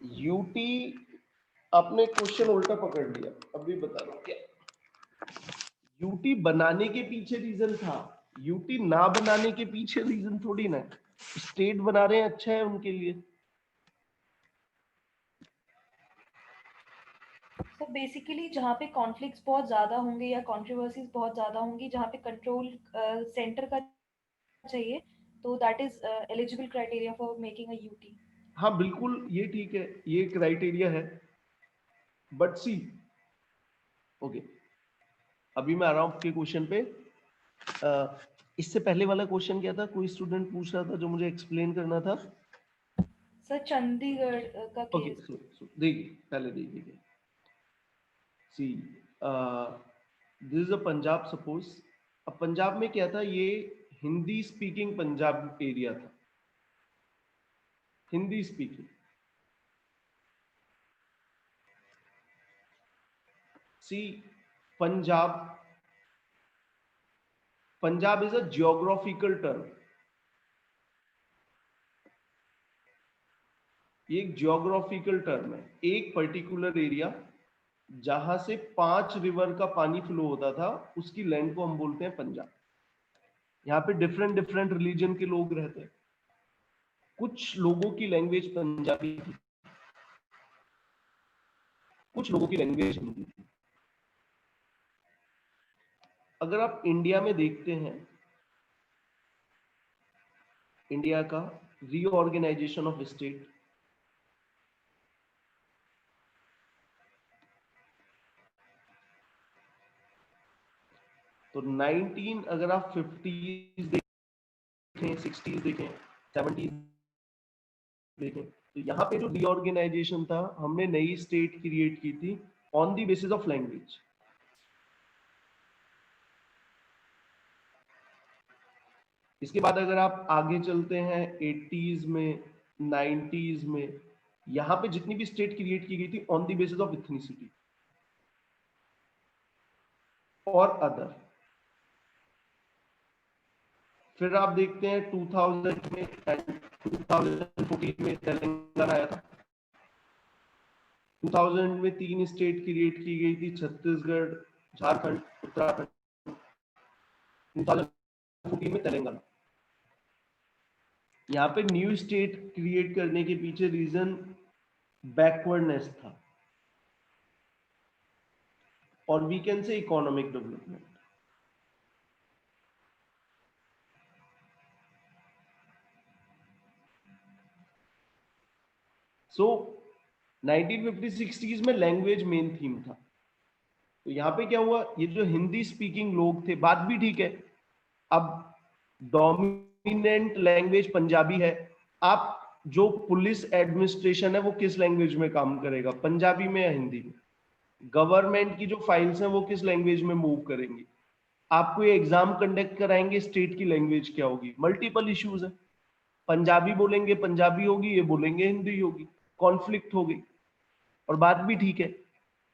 यूटी, आपने क्वेश्चन उल्टा पकड़ लिया, अभी बता रहा हूँ क्या। यूटी बनाने के पीछे रीजन था, यूटी ना बनाने के पीछे रीजन थोड़ी ना। स्टेट बना रहे हैं, अच्छा है उनके लिए। तो बेसिकली जहाँ पे कॉन्फ्लिक्ट्स बहुत ज्यादा होंगे या कंट्रोवर्सीज बहुत ज्यादा होंगी, जहाँ पे कंट्रोल सेंटर का चाहिए, तो that is eligible criteria for making a UT. हाँ बिल्कुल, ये ठीक है, ये क्राइटेरिया है, बट सी ओके, अभी मैं आ रहा हूँ आपके क्वेश्चन पे। इससे पहले वाला क्वेश्चन क्या था, कोई स्टूडेंट पूछ रहा था जो मुझे एक्सप्लेन करना था। सर चंडीगढ़ का ओके, केस। देखिए पहले देखिए, see this is a Punjab suppose. अब पंजाब में क्या था, ये हिंदी स्पीकिंग पंजाब एरिया था, Hindi speaking. See Punjab, Punjab is a geographical term. ये एक जियोग्राफिकल टर्म है, एक पर्टिकुलर एरिया जहां से 5 रिवर का पानी फ्लो होता था, उसकी लैंड को हम बोलते हैं पंजाब। यहाँ पे डिफरेंट डिफरेंट रिलीजन के लोग रहते हैं। कुछ लोगों की लैंग्वेज पंजाबी थी, कुछ लोगों की लैंग्वेज हिंदी थी। अगर आप इंडिया में देखते हैं, इंडिया का रीऑर्गेनाइजेशन ऑफ स्टेट, तो 19 अगर आप 50s देखें, 60s देखें, 70s देखें, तो यहाँ पे जो रीऑर्गेनाइजेशन था, हमने नई स्टेट क्रिएट की थी on the basis of language. इसके बाद अगर आप आगे चलते हैं 80s में, 90s में, यहाँ पे जितनी भी स्टेट क्रिएट की गई थी on the basis of ethnicity और अदर। फिर आप देखते हैं 2000 में एंड 2014 में तेलंगाना आया था। 2000 में 3 स्टेट क्रिएट की गई थी, छत्तीसगढ़, झारखंड, उत्तराखंड। 2014 में तेलंगाना। यहाँ पे न्यू स्टेट क्रिएट करने के पीछे रीजन बैकवर्डनेस था, और we can say economic development. So 1950-60s में लैंग्वेज मेन थीम था। तो यहाँ पे क्या हुआ, ये जो हिंदी स्पीकिंग लोग थे, बात भी ठीक है, अब डोमिनेंट लैंग्वेज पंजाबी है, आप जो पुलिस एडमिनिस्ट्रेशन है वो किस लैंग्वेज में काम करेगा, पंजाबी में या हिंदी में? गवर्नमेंट की जो फाइल्स हैं वो किस लैंग्वेज में मूव करेंगी? आपको ये एग्जाम कंडक्ट कराएंगे, स्टेट की लैंग्वेज क्या होगी? मल्टीपल इश्यूज है, पंजाबी बोलेंगे पंजाबी होगी, ये बोलेंगे हिंदी होगी, कॉन्फ्लिक्ट हो गई। और बात भी ठीक है,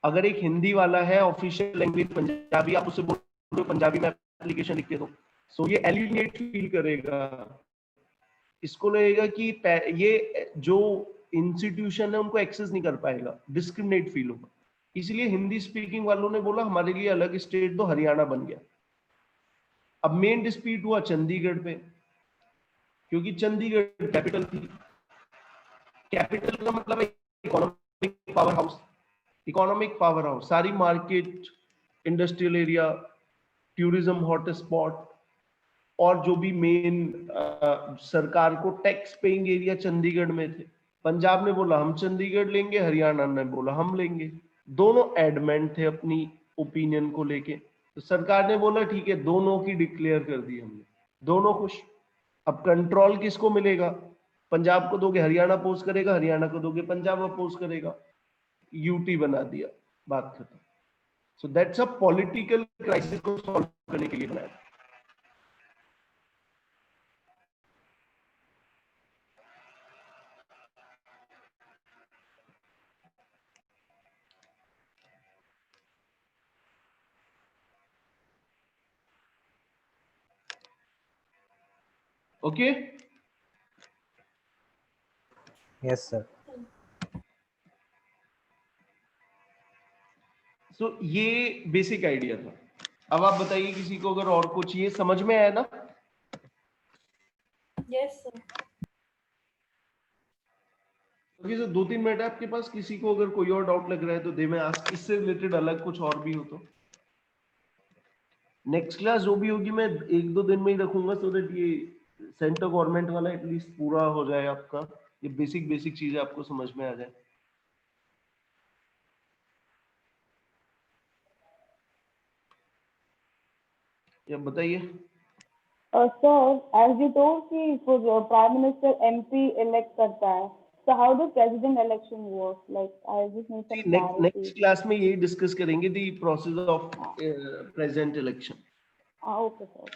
अगर एक हिंदी वाला है ऑफिशियल लैंग्वेज पंजाबी, आप उससे बोल रहे हो पंजाबी में एप्लीकेशन लिख के दो, सो ये एलिनेट फील करेगा, इसको लगेगा कि ये जो इंस्टीट्यूशन है उनको एक्सेस नहीं कर पाएगा, डिस्क्रिमिनेट फील होगा। इसलिए हिंदी स्पीकिंग वालों ने बोला हमारे लिए अलग स्टेट दो, हरियाणा बन गया। अब मेन डिस्प्यूट हुआ चंडीगढ़ पे, क्योंकि चंडीगढ़ कैपिटल थी। कैपिटल का मतलब economic power house, economic power house, सारी market, industrial area, tourism hotspot, और जो भी मेन सरकार को टैक्स पेइंग एरिया चंडीगढ़ में थे। पंजाब ने बोला हम चंडीगढ़ लेंगे, हरियाणा ने बोला हम लेंगे। दोनों एडमेंट थे अपनी ओपिनियन को लेके, तो सरकार ने बोला ठीक है, दोनों की डिक्लेयर कर दी हमने, दोनों खुश। अब कंट्रोल किसको मिलेगा? पंजाब को दोगे हरियाणा अपोज करेगा, हरियाणा को दोगे पंजाब अपोज करेगा, यूटी बना दिया, बात खत्म। So that's a political crisis को सॉल्व करने के लिए बनाया। Okay, yes sir. सो ये बेसिक आइडिया था। अब आप बताइए किसी को अगर और कुछ ये समझ में आया ना? Yes sir. Okay sir, 2-3 minute है आपके पास, किसी को अगर कोई और डाउट लग रहा है तो दे मैं आज इससे रिलेटेड अलग कुछ और भी हो तो। नेक्स्ट क्लास जो भी होगी मैं 1-2 दिन में ही रखूंगा, सो दैट ये सेंटर गवर्नमेंट वाला एटलीस्ट पूरा हो जाए आपका, ये बेसिक बेसिक चीजें आपको समझ में आ जाए। या बताइए। सर, एज यू टोल्ड कि प्राइम मिनिस्टर एमपी इलेक्ट करता है, So how does president election work? Like, I just need some clarity. Next class में यही डिस्कस करेंगे the process of president election. Okay, sir.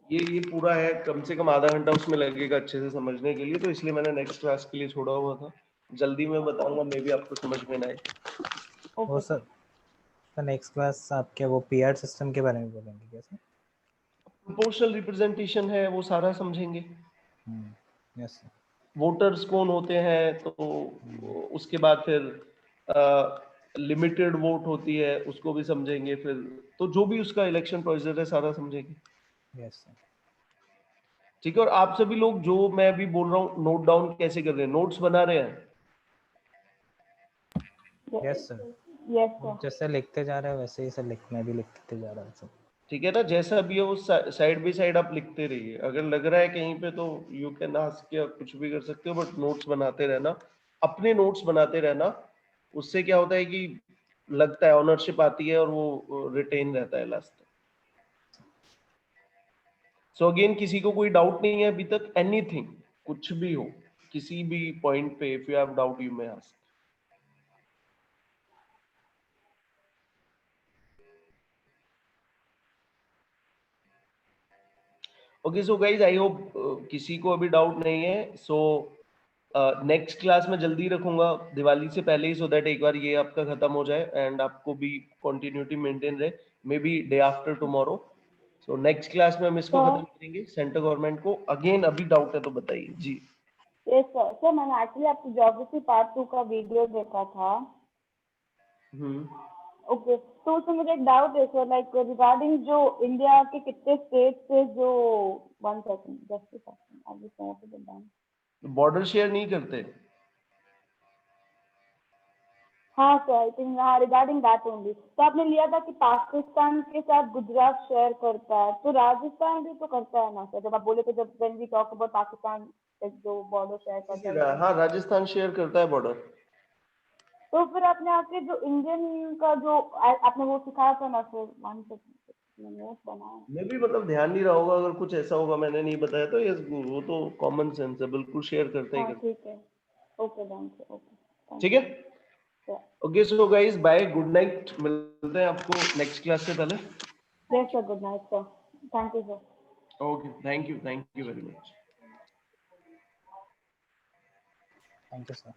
ये पूरा है, कम से कम आधा घंटा उसमें लगेगा अच्छे से समझने के लिए, तो इसलिए मैंने नेक्स्ट क्लास के लिए छोड़ा हुआ था. जल्दी में बताऊंगा, मे भी आपको समझ में ना आए. वो सर, तो नेक्स्ट क्लास आप क्या वो पीआर सिस्टम के बारे में बोलेंगे कैसे? प्रोपोर्शनल रिप्रेजेंटेशन है, वो सारा समझेंगे. Yes sir. वोटर्स कौन होते हैं, तो उसके बाद फिर लिमिटेड वोट होती है, उसको भी समझेंगे. फिर तो जो भी उसका इलेक्शन प्रोसीजर है सारा समझेंगे. Yes sir. ठीक है. और आप सभी लोग जो मैं अभी बोल रहा हूँ नोट डाउन कैसे कर रहे हैं, नोट्स बना रहे हैं? Yes sir. Yes, sir. जैसे लिखते जा रहे हैं वैसे ही सर मैं भी लिखते जा रहा हूँ सर. ठीक है ना, जैसा भी है वो साइड बाय साइड आप लिखते रहिए. अगर लग रहा है कहीं पे तो यू कैन आस्क, या कुछ भी कर सकते हो, बट नोट्स बनाते रहना, अपने नोट्स बनाते रहना. उससे क्या होता है कि लगता है ऑनरशिप आती है और वो रिटेन रहता है लास्ट तक. सो अगेन, किसी को कोई डाउट नहीं है अभी तक? एनीथिंग, कुछ भी हो, किसी भी पॉइंट पे if you have doubt you may ask. Okay, so guys I hope किसी को अभी डाउट नहीं है. सो नेक्स्ट क्लास में जल्दी रखूंगा दिवाली से पहले ही, सो दैट एक बार ये आपका खत्म हो जाए एंड आपको भी कंटिन्यूटी मेंटेन रहे, may be day after tomorrow. So next class में हम इसको खत्म करेंगे, सेंट्रल गवर्नमेंट को. अगेन अभी डाउट है तो बताइए जी. Yes, sir. सर मैंने एक्चुअली आपकी ज्योग्राफी पार्ट 2 का वीडियो देखा था. ओके, तो उसमें मुझे एक डाउट है सर, लाइक रिगार्डिंग जो इंडिया के कितने स्टेट से जो 1 second, just a second, I just note it down. Border share नहीं करते? हाँ सर, आई थिंक हाँ, रिगार्डिंग दैट ओनली. तो आपने लिया था कि पाकिस्तान के साथ गुजरात शेयर करता है, तो राजस्थान भी तो करता है ना सर? जब आप बोले थे, जब when we talk about Pakistan जो बॉर्डर शेयर करता है. हाँ, राजस्थान शेयर करता है बॉर्डर. तो फिर आपने आके जो इंडियन का जो आपने वो सिखाया था ना सर, 1 सेकंड, नोट बनाया. मैं भी मतलब ध्यान नहीं रहा होगा, अगर कुछ ऐसा होगा मैंने नहीं बताया तो यस, वो तो कॉमन सेंस है, बिल्कुल शेयर करते ही हाँ करते. ठीक है. Okay done sir. ओके, ठीक है. Okay, so guys bye, good night. मिलते हैं आपको नेक्स्ट क्लास से पहले. Yes sir, good night sir. Thank you sir. Okay, thank you very much. Thank you sir.